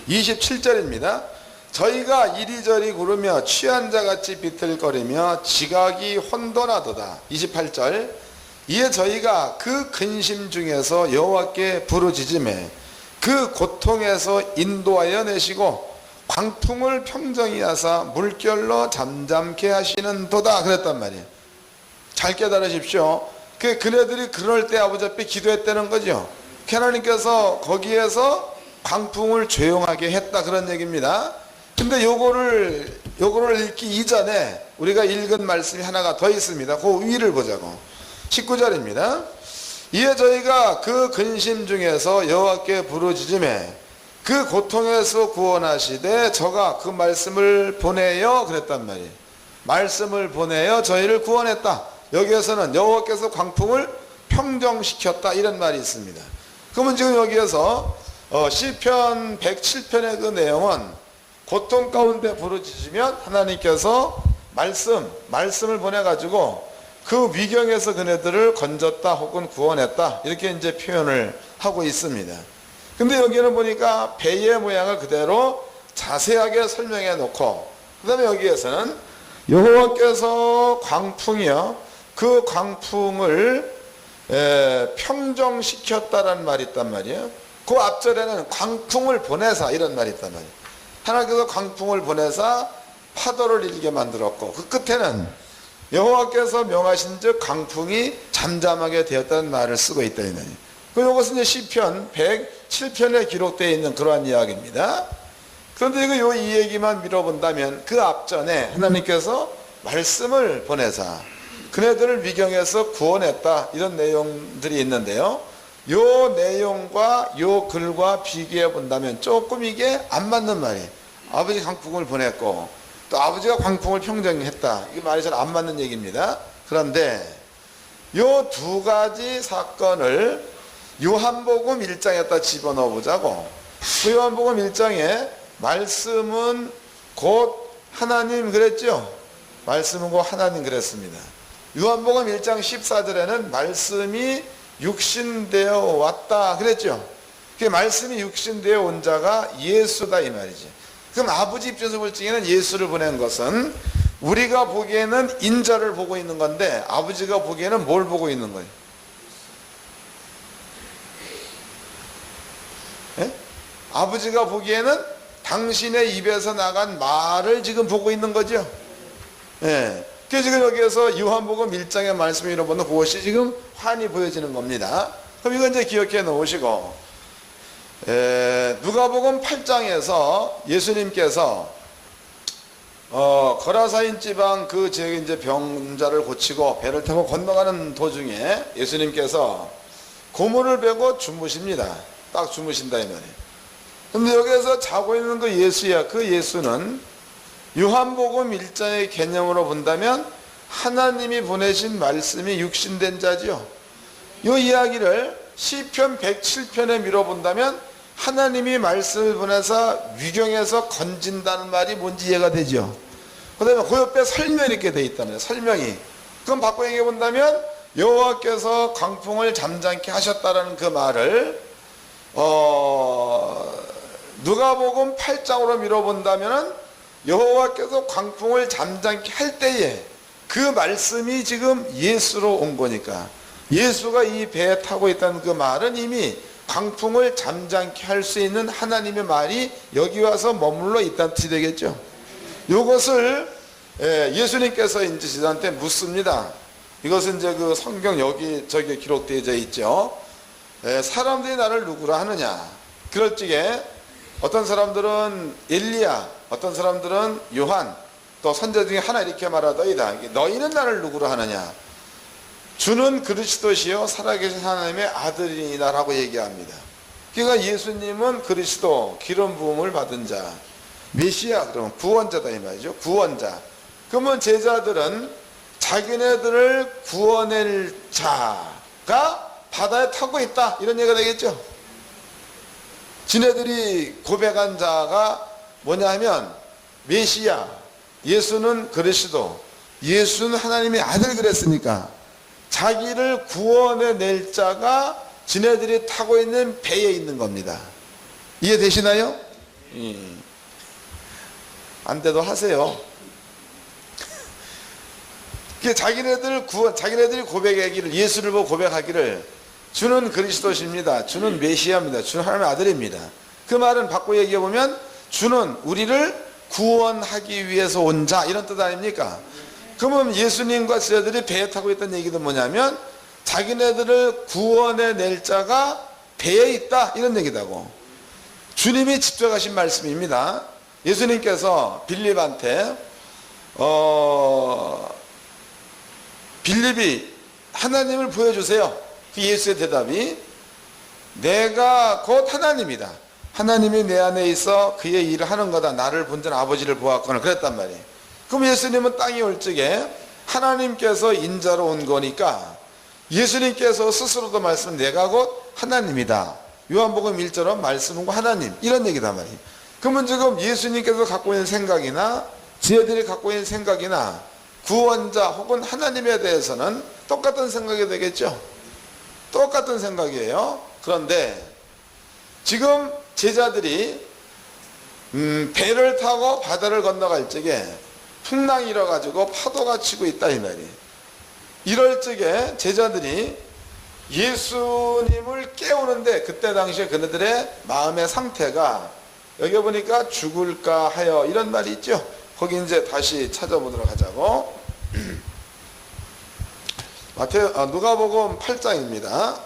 27절입니다. 저희가 이리저리 구르며 취한 자같이 비틀거리며 지각이 혼돈하도다. 28절. 이에 저희가 그 근심 중에서 여호와께 부르짖으매 그 고통에서 인도하여 내시고 광풍을 평정히 하사 물결로 잠잠케 하시는 도다. 그랬단 말이에요. 잘 깨달으십시오. 그네들이 그럴 때 아버지 앞에 기도했다는 거죠. 하나님께서 거기에서 광풍을 조용하게 했다. 그런 얘기입니다. 근데 요거를 읽기 이전에 우리가 읽은 말씀이 하나가 더 있습니다. 그 위를 보자고. 19절입니다. 이에 저희가 그 근심 중에서 여호와께 부르짖으매 그 고통에서 구원하시되 저가 그 말씀을 보내어 그랬단 말이에요. 말씀을 보내어 저희를 구원했다. 여기에서는 여호와께서 광풍을 평정시켰다. 이런 말이 있습니다. 그러면 지금 여기에서 시편 107편의 그 내용은 고통 가운데 부르짖으면 하나님께서 말씀을 보내가지고 그 위경에서 그네들을 건졌다 혹은 구원했다. 이렇게 이제 표현을 하고 있습니다. 근데 여기는 보니까 배의 모양을 그대로 자세하게 설명해 놓고, 그 다음에 여기에서는 여호와께서 광풍이요, 그 광풍을 평정시켰다라는 말이 있단 말이에요. 그 앞절에는 광풍을 보내사 이런 말이 있단 말이에요. 하나님께서 광풍을 보내사 파도를 일게 만들었고, 그 끝에는 여호와께서 명하신 즉 광풍이 잠잠하게 되었다는 말을 쓰고 있다. 이것은 이제 시편 107편에 기록되어 있는 그러한 이야기입니다. 그런데 이 얘기만 밀어본다면 그 앞전에 하나님께서 말씀을 보내사 그네들을 위경에서 구원했다. 이런 내용들이 있는데요. 요 내용과 요 글과 비교해 본다면 조금 이게 안 맞는 말이에요. 아버지 광풍을 보냈고 또 아버지가 광풍을 평정했다. 이게 말이 잘 안 맞는 얘기입니다. 그런데 요 두 가지 사건을 요한복음 1장에다 집어넣어 보자고. 그 요한복음 1장에 말씀은 곧 하나님 그랬죠. 말씀은 곧 하나님 그랬습니다. 요한복음 1장 14절에는 말씀이 육신되어 왔다 그랬죠. 그 말씀이 육신되어 온 자가 예수다 이 말이지. 그럼 아버지 입장에서 볼 적에는 예수를 보낸 것은 우리가 보기에는 인자를 보고 있는 건데 아버지가 보기에는 뭘 보고 있는 거예요? 예? 아버지가 보기에는 당신의 입에서 나간 말을 지금 보고 있는 거죠. 예. 그래서 지금 여기에서 요한복음 1장의 말씀을 읽어보면 그것이 지금 환히 보여지는 겁니다. 그럼 이건 이제 기억해 놓으시고, 누가복음 8장에서 예수님께서 거라사인 지방 그 이제 병자를 고치고 배를 타고 건너가는 도중에 예수님께서 고문을 베고 주무십니다. 딱 주무신다 이 말이에요. 근데 여기에서 자고 있는 그 예수야. 그 예수는 요한복음 1장의 개념으로 본다면 하나님이 보내신 말씀이 육신된 자죠. 이 이야기를 시편 107편에 밀어본다면 하나님이 말씀을 보내서 위경에서 건진다는 말이 뭔지 이해가 되죠. 그 다음에 그 옆에 설명이 이렇게 돼 있다는 거예요. 설명이. 그럼 바꿔 얘기해 본다면 여호와께서 광풍을 잠잠케 하셨다라는 그 말을 누가복음 8장으로 밀어본다면 여호와께서 광풍을 잠잠케 할 때에 그 말씀이 지금 예수로 온 거니까 예수가 이 배에 타고 있다는 그 말은 이미 광풍을 잠잠케 할 수 있는 하나님의 말이 여기 와서 머물러 있다는 뜻이 되겠죠. 이것을 예수님께서 이제 저한테 묻습니다. 이것은 이제 그 성경 여기저기 기록되어 있죠. 사람들이 나를 누구라 하느냐. 그럴 적에 어떤 사람들은 엘리야, 어떤 사람들은 요한, 또 선자 중에 하나 이렇게 말하더이다. 너희는 나를 누구라 하느냐. 주는 그리스도시요 살아계신 하나님의 아들이다라고 얘기합니다. 그러니까 예수님은 그리스도, 기름 부음을 받은 자, 메시아, 그러면 구원자다 이 말이죠. 구원자. 그러면 제자들은 자기네들을 구원할 자가 바다에 타고 있다 이런 얘기가 되겠죠. 지네들이 고백한 자가 뭐냐 하면 메시아, 예수는 그리스도, 예수는 하나님의 아들 그랬으니까 자기를 구원해낼 자가 지네들이 타고 있는 배에 있는 겁니다. 이해되시나요? 안 돼도 하세요. 자기네들이 고백하기를, 예수를 보고 고백하기를 주는 그리스도십니다. 주는 메시아입니다. 주는 하나님의 아들입니다. 그 말은 바꿔 얘기해보면 주는 우리를 구원하기 위해서 온 자 이런 뜻 아닙니까? 그러면 예수님과 제자들이 배에 타고 있다는 얘기는 뭐냐면 자기네들을 구원해낼 자가 배에 있다 이런 얘기다고. 주님이 직접 하신 말씀입니다. 예수님께서 빌립한테 빌립이 하나님을 보여주세요. 그 예수의 대답이 내가 곧 하나님이다. 하나님이 내 안에 있어 그의 일을 하는 거다. 나를 본전 아버지를 보았거늘 그랬단 말이에요. 그럼 예수님은 땅에 올 적에 하나님께서 인자로 온 거니까 예수님께서 스스로도 말씀 내가 곧 하나님이다. 요한복음 1절은 말씀은 하나님 이런 얘기단 말이에요. 그러면 지금 예수님께서 갖고 있는 생각이나 지혜들이 갖고 있는 생각이나 구원자 혹은 하나님에 대해서는 똑같은 생각이 되겠죠. 똑같은 생각이에요. 그런데 지금 제자들이 배를 타고 바다를 건너갈 적에 풍랑이 일어가지고 파도가 치고 있다 이 말이에요. 이럴 적에 제자들이 예수님을 깨우는데 그때 당시에 그네들의 마음의 상태가 여기 보니까 죽을까 하여 이런 말이 있죠. 거기 이제 다시 찾아보도록 하자고. 누가복음 8장입니다.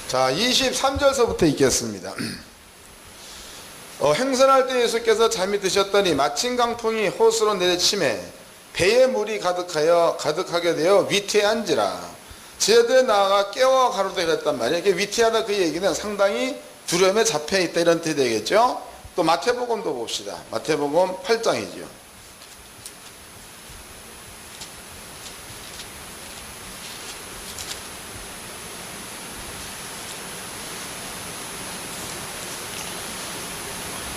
자, 23절서부터 읽겠습니다. 행선할 때 예수께서 잠이 드셨더니 마침 강풍이 호수로 내리침에 배에 물이 가득하게 되어 위태에 앉으라. 제자들이 나아가 깨워 가로되 이랬단 말이에요. 이게 위태하다 그 얘기는 상당히 두려움에 잡혀 있다 이런 뜻이 되겠죠. 또 마태복음도 봅시다. 마태복음 8장이죠.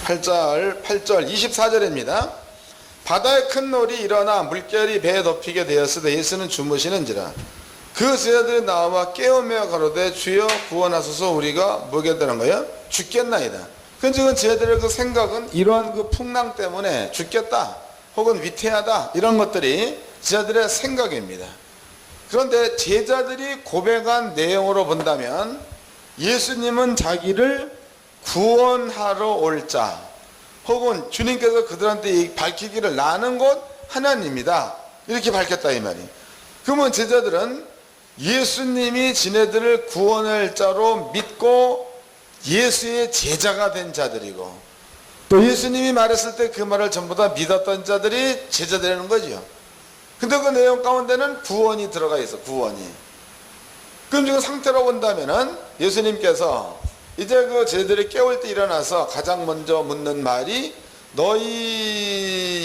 (8절) 24절입니다. 바다에 큰 놀이 일어나 물결이 배에 덮이게 되었으되 예수는 주무시는지라. 그 제자들이 나와 깨우며 가로되 주여 구원하소서 우리가 뭐게 되는 거예요? 죽겠나이다. 그러니까 제자들의 그 생각은 이러한 그 풍랑 때문에 죽겠다 혹은 위태하다 이런 것들이 제자들의 생각입니다. 그런데 제자들이 고백한 내용으로 본다면 예수님은 자기를 구원하러 올 자 혹은 주님께서 그들한테 밝히기를 나는 곧 하나님이다 이렇게 밝혔다 이 말이. 그러면 제자들은 예수님이 지네들을 구원할 자로 믿고 예수의 제자가 된 자들이고 또 예수님이 말했을 때 그 말을 전부 다 믿었던 자들이 제자되는 거죠. 근데 그 내용 가운데는 구원이 들어가 있어. 구원이. 그럼 지금 상태로 본다면은 예수님께서 이제 그 제자들이 깨울 때 일어나서 가장 먼저 묻는 말이 너희에게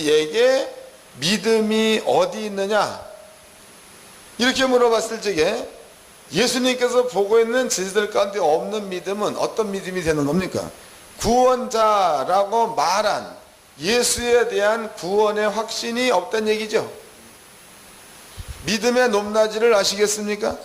믿음이 어디 있느냐 이렇게 물어봤을 적에 예수님께서 보고 있는 제자들 가운데 없는 믿음은 어떤 믿음이 되는 겁니까? 구원자라고 말한 예수에 대한 구원의 확신이 없다는 얘기죠. 믿음의 높낮이를 아시겠습니까?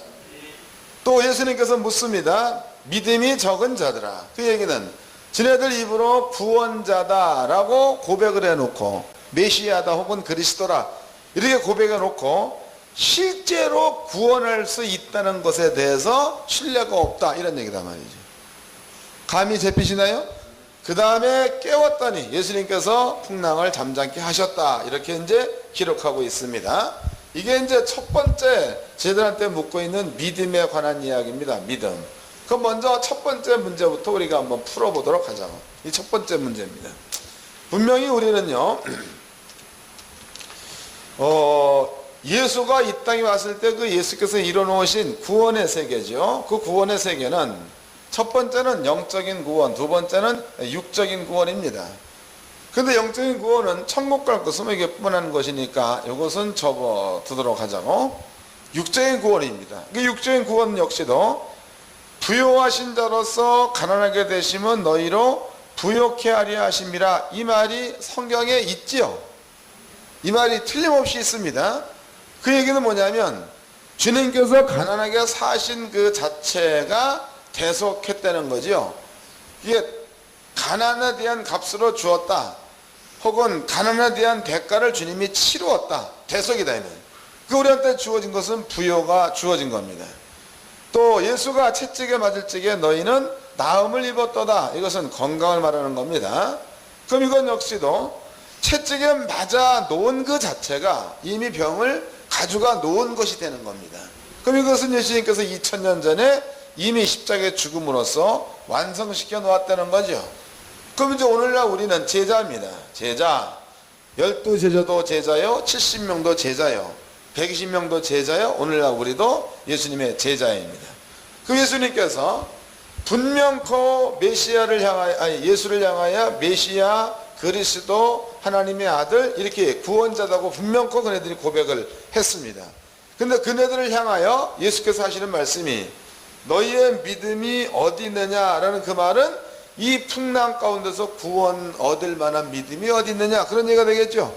또 예수님께서 묻습니다. 믿음이 적은 자들아. 그 얘기는 지네들 입으로 구원자다라고 고백을 해놓고 메시아다 혹은 그리스도라 이렇게 고백해놓고 실제로 구원할 수 있다는 것에 대해서 신뢰가 없다, 이런 얘기다 말이죠. 감이 잡히시나요? 그 다음에 깨웠더니 예수님께서 풍랑을 잠잠케 하셨다, 이렇게 이제 기록하고 있습니다. 이게 이제 첫 번째 제자들한테 묻고 있는 믿음에 관한 이야기입니다. 믿음. 그럼 먼저 첫 번째 문제부터 우리가 한번 풀어보도록 하자고. 이 첫 번째 문제입니다. 분명히 우리는요, 예수가 이 땅에 왔을 때 그 예수께서 이뤄놓으신 구원의 세계죠. 그 구원의 세계는 첫 번째는 영적인 구원, 두 번째는 육적인 구원입니다. 근데 영적인 구원은 천국 갈 것은 이게 뻔한 것이니까 이것은 접어두도록 하자고. 육적인 구원입니다. 그 육적인 구원 역시도 부요하신 자로서 가난하게 되시면 너희로 부요케 하려 하심이라, 이 말이 성경에 있지요. 이 말이 틀림없이 있습니다. 그 얘기는 뭐냐면 주님께서 가난하게 사신 그 자체가 대속했다는 거죠. 이게 가난에 대한 값으로 주었다, 혹은 가난에 대한 대가를 주님이 치루었다, 대속이다. 그 우리한테 주어진 것은 부요가 주어진 겁니다. 또 예수가 채찍에 맞을 적에 너희는 나음을 입었도다, 이것은 건강을 말하는 겁니다. 그럼 이건 역시도 채찍에 맞아 놓은 그 자체가 이미 병을 가져가 놓은 것이 되는 겁니다. 그럼 이것은 예수님께서 2000년 전에 이미 십자가의 죽음으로써 완성시켜 놓았다는 거죠. 그럼 이제 오늘날 우리는 제자입니다. 제자. 12제자도 제자요, 70명도 제자요, 120명도 제자요. 오늘날 우리도 예수님의 제자입니다. 그 예수님께서 분명코 메시아를 향하여, 아니 예수를 향하여 메시아, 그리스도, 하나님의 아들, 이렇게 구원자다고 분명코 그네들이 고백을 했습니다. 근데 그네들을 향하여 예수께서 하시는 말씀이 너희의 믿음이 어디 있느냐라는 그 말은 이 풍랑 가운데서 구원 얻을 만한 믿음이 어디 있느냐, 그런 얘기가 되겠죠.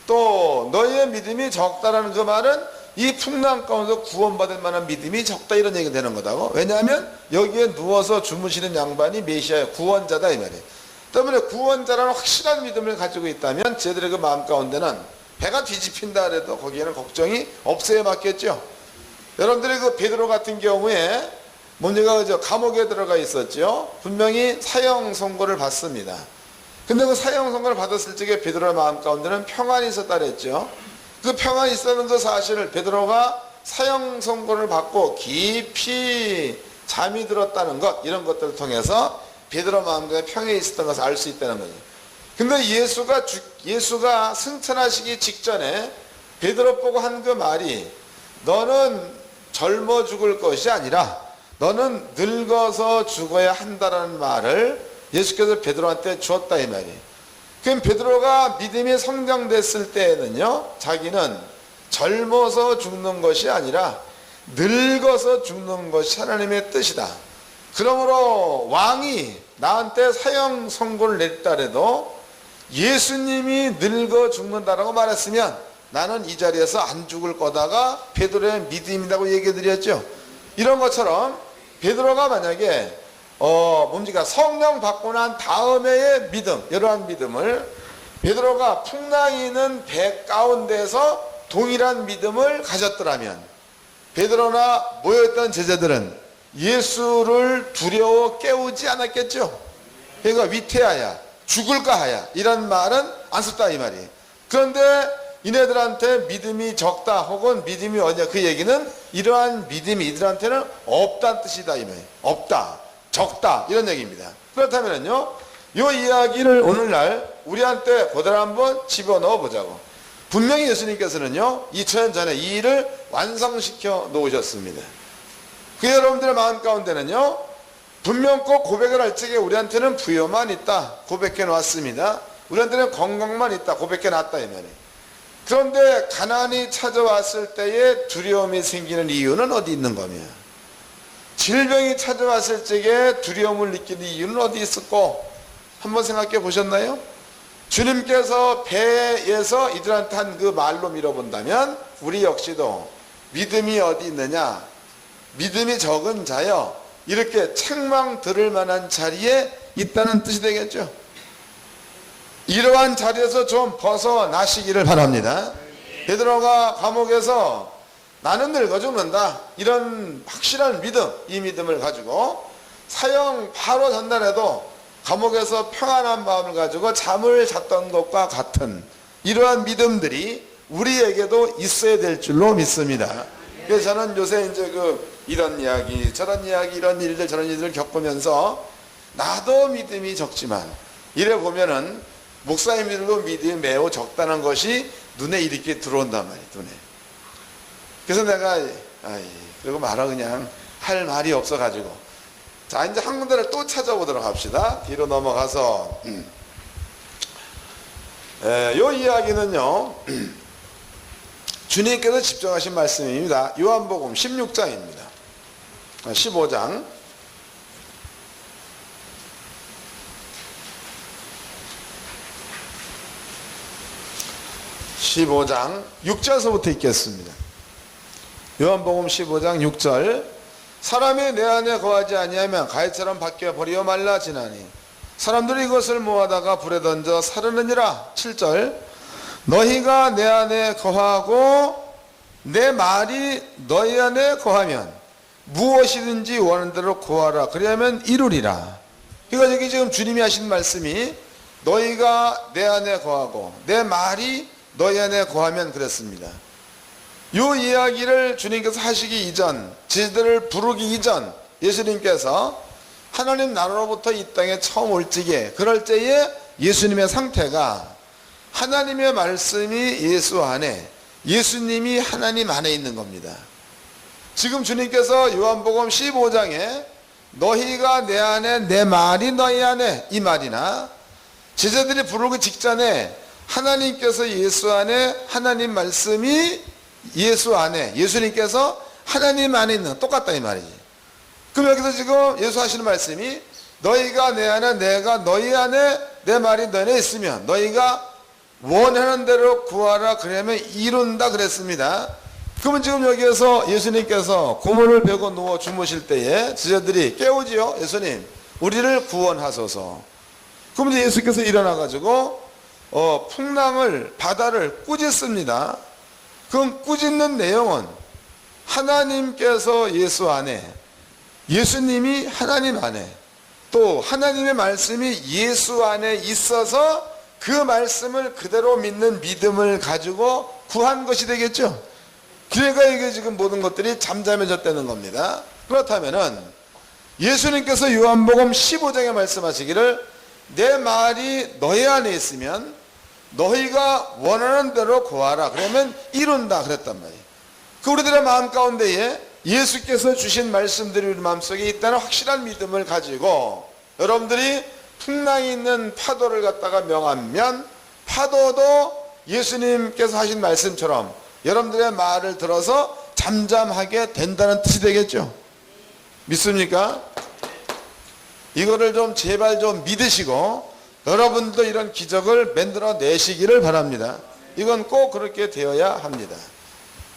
또 너희의 믿음이 적다라는 그 말은 이 풍랑 가운데서 구원받을 만한 믿음이 적다, 이런 얘기가 되는 거다고. 왜냐하면 여기에 누워서 주무시는 양반이 메시아의 구원자다, 이 말이에요. 때문에 구원자라는 확실한 믿음을 가지고 있다면 저들의 그 마음 가운데는 배가 뒤집힌다 그래도 거기에는 걱정이 없어야 맞겠죠. 여러분들이 그 베드로 같은 경우에 문제가 감옥에 들어가 있었죠. 분명히 사형 선고를 받습니다. 근데 그 사형 선고를 받았을 적에 베드로의 마음 가운데는 평안이 있었다 그랬죠. 그 평안이 있었는 그 사실을 베드로가 사형 선고를 받고 깊이 잠이 들었다는 것, 이런 것들을 통해서 베드로 마음에 평안이 있었던 것을 알 수 있다는 거죠. 근데 예수가 승천하시기 직전에 베드로 보고 한 그 말이 너는 젊어 죽을 것이 아니라 너는 늙어서 죽어야 한다는 말을 예수께서 베드로한테 주었다, 이 말이에요. 그럼 베드로가 믿음이 성장됐을 때에는요, 자기는 젊어서 죽는 것이 아니라 늙어서 죽는 것이 하나님의 뜻이다. 그러므로 왕이 나한테 사형 선고를 냈다 해도 예수님이 늙어 죽는다라고 말했으면 나는 이 자리에서 안 죽을 거다가 베드로의 믿음이라고 얘기해 드렸죠. 이런 것처럼 베드로가 만약에 성령 받고 난 다음에의 믿음, 이러한 믿음을 베드로가 풍랑이 있는 배 가운데서 동일한 믿음을 가졌더라면 베드로나 모여있던 제자들은 예수를 두려워 깨우지 않았겠죠. 그러니까 위태하야, 죽을까 하야, 이런 말은 안 썼다, 이 말이에요. 그런데 이네들한테 믿음이 적다 혹은 믿음이 어디냐, 그 얘기는 이러한 믿음이 이들한테는 없다는 뜻이다, 이 말이에요. 없다, 적다, 이런 얘기입니다. 그렇다면요, 이 이야기를 오늘날 우리한테 그대로 한번 집어넣어 보자고. 분명히 예수님께서는요 2000년 전에 이 일을 완성시켜 놓으셨습니다. 그 여러분들의 마음 가운데는요 분명 꼭 고백을 할 적에 우리한테는 부여만 있다, 고백해 놨습니다. 우리한테는 건강만 있다, 고백해 놨다, 이 말이에요. 그런데 가난이 찾아왔을 때에 두려움이 생기는 이유는 어디 있는 거며, 질병이 찾아왔을 적에 두려움을 느끼는 이유는 어디 있었고, 한번 생각해 보셨나요? 주님께서 배에서 이들한테 한 그 말로 밀어본다면 우리 역시도 믿음이 어디 있느냐, 믿음이 적은 자여, 이렇게 책망 들을 만한 자리에 있다는 뜻이 되겠죠. 이러한 자리에서 좀 벗어나시기를 바랍니다. 베드로가 감옥에서 나는 늙어 죽는다. 이런 확실한 믿음, 이 믿음을 가지고 사형 바로 전날에도 감옥에서 평안한 마음을 가지고 잠을 잤던 것과 같은 이러한 믿음들이 우리에게도 있어야 될 줄로 믿습니다. 그래서 저는 요새 이제 이런 이야기, 저런 이야기, 이런 일들, 저런 일들을 겪으면서 나도 믿음이 적지만 이래 보면은 목사님들도 믿음이 매우 적다는 것이 눈에 이렇게 들어온단 말이에요. 눈에. 그래서 내가 그리고 말아 그냥 할 말이 없어가지고 자 이제 한 군데를 또 찾아보도록 합시다. 뒤로 넘어가서 요 이야기는요 주님께서 집정하신 말씀입니다. 요한복음 16장입니다. 15장 15장 6절서부터 읽겠습니다. 요한복음 15장 6절 사람이 내 안에 거하지 아니하면 가시처럼 밖에 버리어 말라지나니 사람들이 이것을 모아다가 불에 던져 사르느니라. 7절 너희가 내 안에 거하고 내 말이 너희 안에 거하면 무엇이든지 원하는 대로 구하라 그리하면 이루리라. 그러니까 여기 지금 주님이 하신 말씀이 너희가 내 안에 거하고 내 말이 너희 안에 거하면 그랬습니다. 이 이야기를 주님께서 하시기 이전, 지들을 부르기 이전 예수님께서 하나님 나라로부터 이 땅에 처음 올 적에 그럴 때에 예수님의 상태가 하나님의 말씀이 예수 안에, 예수님이 하나님 안에 있는 겁니다. 지금 주님께서 요한복음 15장에 너희가 내 안에 내 말이 너희 안에 이 말이나 제자들이 부르기 직전에 하나님께서 예수 안에 하나님 말씀이 예수 안에 예수님께서 하나님 안에 있는 똑같다 이 말이지. 그럼 여기서 지금 예수 하시는 말씀이 너희가 내 안에 내가 너희 안에 내 말이 너희 안에 있으면 너희가 원하는 대로 구하라 그러면 이룬다 그랬습니다. 그러면 지금 여기에서 예수님께서 고문을 베고 누워 주무실 때에 제자들이 깨우지요. 예수님 우리를 구원하소서. 그러면 이제 예수께서 일어나 가지고 풍랑을 바다를 꾸짖습니다. 그럼 꾸짖는 내용은 하나님께서 예수 안에 예수님이 하나님 안에 또 하나님의 말씀이 예수 안에 있어서 그 말씀을 그대로 믿는 믿음을 가지고 구한 것이 되겠죠. 그러니까 이게 지금 모든 것들이 잠잠해졌다는 겁니다. 그렇다면은 예수님께서 요한복음 15장에 말씀하시기를 내 말이 너희 안에 있으면 너희가 원하는 대로 구하라 그러면 이룬다 그랬단 말이에요. 그 우리들의 마음 가운데에 예수께서 주신 말씀들이 우리 마음속에 있다는 확실한 믿음을 가지고 여러분들이 풍랑이 있는 파도를 갖다가 명하면 파도도 예수님께서 하신 말씀처럼 여러분들의 말을 들어서 잠잠하게 된다는 뜻이 되겠죠. 믿습니까? 이거를 좀 제발 좀 믿으시고 여러분도 이런 기적을 만들어 내시기를 바랍니다. 이건 꼭 그렇게 되어야 합니다.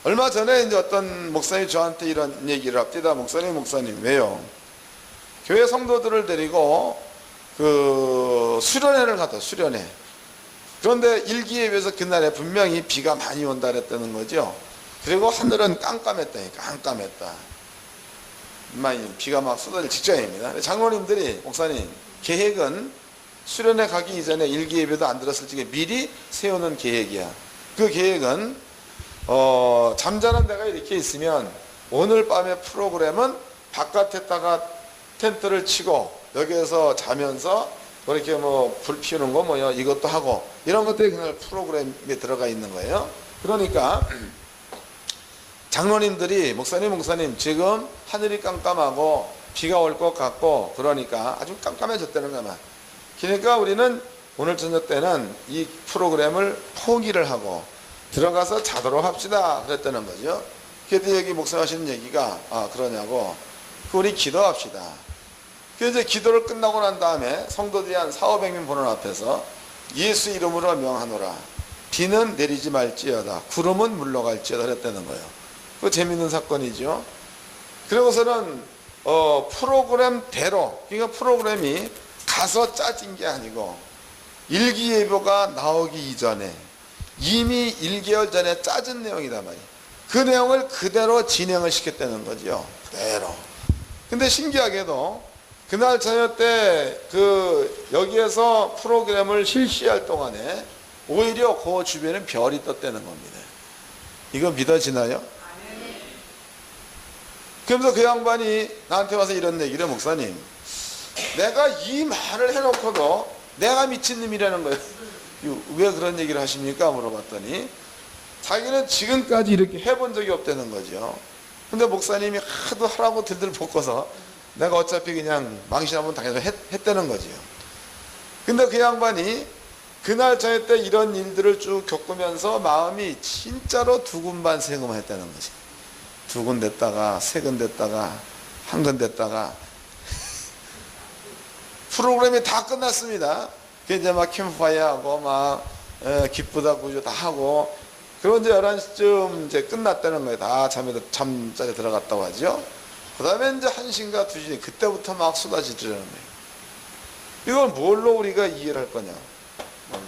얼마 전에 이제 어떤 목사님이 저한테 이런 얘기를 합니다. 목사님 왜요? 교회 성도들을 데리고 수련회를 갔다 수련회. 그런데 일기예배에서 그날에 분명히 비가 많이 온다 그랬다는 거죠. 그리고 하늘은 깜깜했다. 비가 막 쏟아질 직전입니다. 장로님들이 목사님 계획은 수련회 가기 이전에 일기예배도 안 들었을 적에 미리 세우는 계획이야. 그 계획은 잠자는 데가 이렇게 있으면 오늘 밤의 프로그램은 바깥에다가 텐트를 치고 여기에서 자면서 그렇게 불 피우는 거 뭐요 이것도 하고 이런 것들이 그날 프로그램에 들어가 있는 거예요. 그러니까 장로님들이 목사님 지금 하늘이 깜깜하고 비가 올 것 같고 그러니까 아주 깜깜해졌다는 거만. 그러니까 우리는 오늘 저녁 때는 이 프로그램을 포기를 하고 들어가서 자도록 합시다 그랬다는 거죠. 그래도 여기 목사님 하시는 얘기가 그러냐고 우리 기도합시다. 그래서 이제 기도를 끝나고 난 다음에 성도들이 한 400~500명 보는 앞에서 예수 이름으로 명하노라 비는 내리지 말지어다 구름은 물러갈지어다 그랬다는 거예요. 그거 재밌는 사건이죠. 그러고서는 프로그램대로 그러니까 프로그램이 가서 짜진 게 아니고 일기예보가 나오기 이전에 이미 1개월 전에 짜진 내용이단 말이에요. 그 내용을 그대로 진행을 시켰다는 거죠. 그대로. 근데 신기하게도 그날 저녁 때 여기에서 프로그램을 실시할 동안에 오히려 그 주변에 별이 떴다는 겁니다. 이거 믿어지나요? 그러면서 그 양반이 나한테 와서 이런 얘기를 해. 목사님, 내가 이 말을 해놓고도 내가 미친놈이라는 거예요. 왜 그런 얘기를 하십니까? 물어봤더니 자기는 지금까지 이렇게 해본 적이 없다는 거죠. 근데 목사님이 하도 하라고 들들 볶아서 내가 어차피 그냥 망신 한번 당해서 했다는 거지요. 근데 그 양반이 그날 저녁 때 이런 일들을 쭉 겪으면서 마음이 진짜로 두근반세금 했다는 거지. 두근댔다가 세근댔다가 한근댔다가 프로그램이 다 끝났습니다. 그 이제 막 캠프파이어 하고 막 기쁘다 구조 다 하고 그런 이제 11시쯤 이제 끝났다는 거예요. 다 잠자리에 들어갔다고 하죠. 그 다음에 이제 1시인가 2시 그때부터 막 쏟아지더라는 거예요. 이걸 뭘로 우리가 이해를 할 거냐. 뭘로.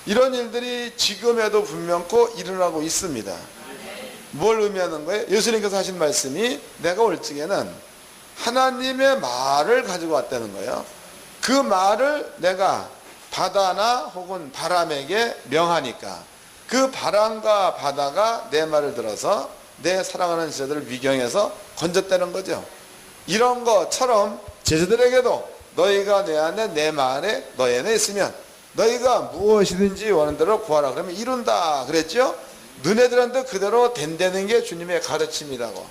이런 일들이 지금에도 분명코 일어나고 있습니다. 뭘 의미하는 거예요? 예수님께서 하신 말씀이 내가 올 적에는 하나님의 말을 가지고 왔다는 거예요. 그 말을 내가 바다나 혹은 바람에게 명하니까 그 바람과 바다가 내 말을 들어서 내 사랑하는 제자들을 위경해서 건졌다는 거죠. 이런 것처럼 제자들에게도 너희가 내 안에 내 말에 너희 안에 있으면 너희가 무엇이든지 원하는 대로 구하라 그러면 이룬다 그랬죠. 너네들한테 그대로 된다는 게 주님의 가르침이라고.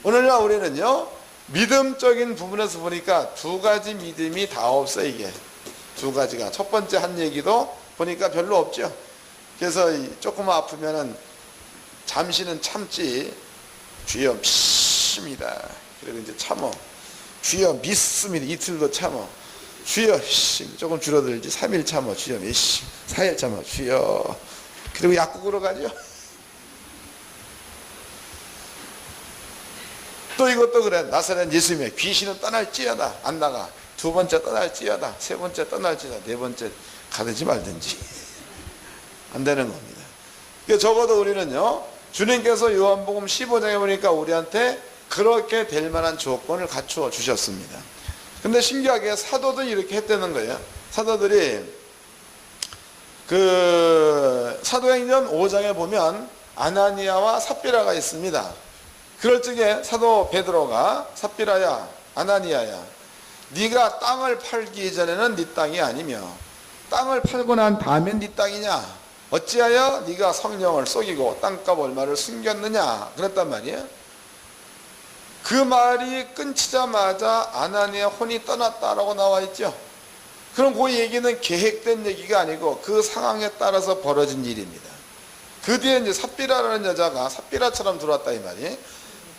오늘날 우리는요 믿음적인 부분에서 보니까 두 가지 믿음이 다 없어. 이게 두 가지가 첫 번째 한 얘기도 보니까 별로 없죠. 그래서 조금만 아프면은 잠시는 참지. 주여 믿습니다. 그리고 이제 참어. 주여 믿습니다. 이틀도 참어. 주여 조금 줄어들지. 3일 참어. 주여 믿습니다. 4일 참어. 주여. 그리고 약국으로 가죠. 또 이것도 그래. 나사렛 예수님의 귀신은 떠날지어다. 안 나가. 두 번째 떠날지어다. 세 번째 떠날지어다. 네 번째 가든지 말든지. 안 되는 겁니다. 그러니까 적어도 우리는요, 주님께서 요한복음 15장에 보니까 우리한테 그렇게 될 만한 조건을 갖추어 주셨습니다. 근데 신기하게 사도들이 이렇게 했다는 거예요. 사도들이 사도행전 5장에 보면 아나니아와 삽비라가 있습니다. 그럴 적에 사도 베드로가 삽비라야 아나니아야 네가 땅을 팔기 전에는 네 땅이 아니며 땅을 팔고 난 다음엔 네 땅이냐 어찌하여 네가 성령을 속이고 땅값 얼마를 숨겼느냐 그랬단 말이에요. 그 말이 끊치자마자 아나니아 혼이 떠났다라고 나와 있죠. 그럼 그 얘기는 계획된 얘기가 아니고 그 상황에 따라서 벌어진 일입니다. 그 뒤에 이제 삽비라라는 여자가 삽비라처럼 들어왔다 이 말이.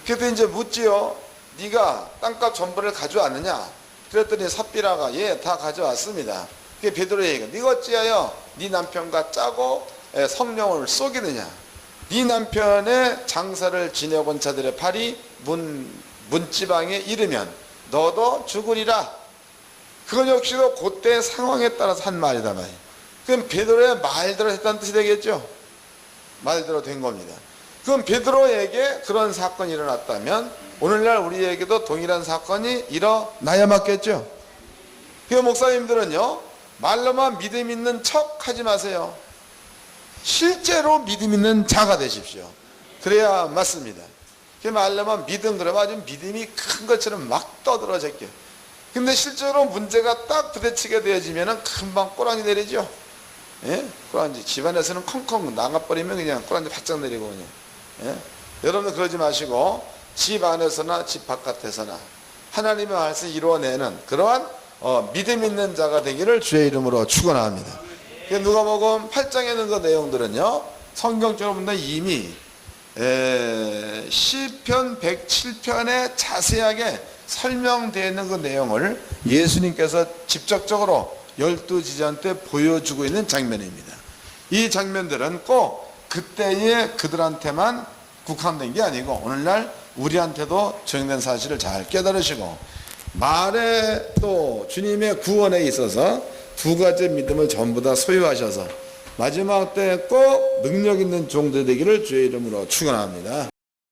그때 이제 묻지요. 네가 땅값 전부를 가져왔느냐? 그랬더니 삽비라가 예, 다 가져왔습니다. 그게 베드로의 얘기가 네가 어찌하여 네 남편과 짜고 성령을 속이느냐? 네 남편의 장사를 지내본 자들의 팔이 문지방에 이르면 너도 죽으리라. 그건 역시도 그때 상황에 따라서 한 말이다 말이에요. 그럼 베드로의 말대로 했다는 뜻이 되겠죠. 말대로 된 겁니다. 그럼 베드로에게 그런 사건이 일어났다면 오늘날 우리에게도 동일한 사건이 일어나야 맞겠죠. 그 목사님들은요 말로만 믿음 있는 척 하지 마세요. 실제로 믿음 있는 자가 되십시오. 그래야 맞습니다. 그 말로만 믿음 그러면 아주 믿음이 큰 것처럼 막 떠들어 제껴. 근데 실제로 문제가 딱 부딪히게 되어지면 금방 꼬랑이 내리죠. 예? 꼬랑지 집안에서는 컹컹 나가버리면 그냥 꼬랑지 바짝 내리고 그냥. 예? 여러분들 그러지 마시고 집 안에서나 집 바깥에서나 하나님의 말씀을 이루어내는 그러한 믿음 있는 자가 되기를 주의 이름으로 축원합니다. 누가복음 8장에 있는 그 내용들은요 성경적으로 보면 이미 시편 107편에 자세하게 설명되어 있는 그 내용을 예수님께서 직접적으로 12지자한테 보여주고 있는 장면입니다. 이 장면들은 꼭 그때의 그들한테만 국한된 게 아니고 오늘날 우리한테도 적용된 사실을 잘 깨달으시고 말에 또 주님의 구원에 있어서 두 가지 믿음을 전부 다 소유하셔서 마지막 때 꼭 능력 있는 종들 되기를 주의 이름으로 축원합니다.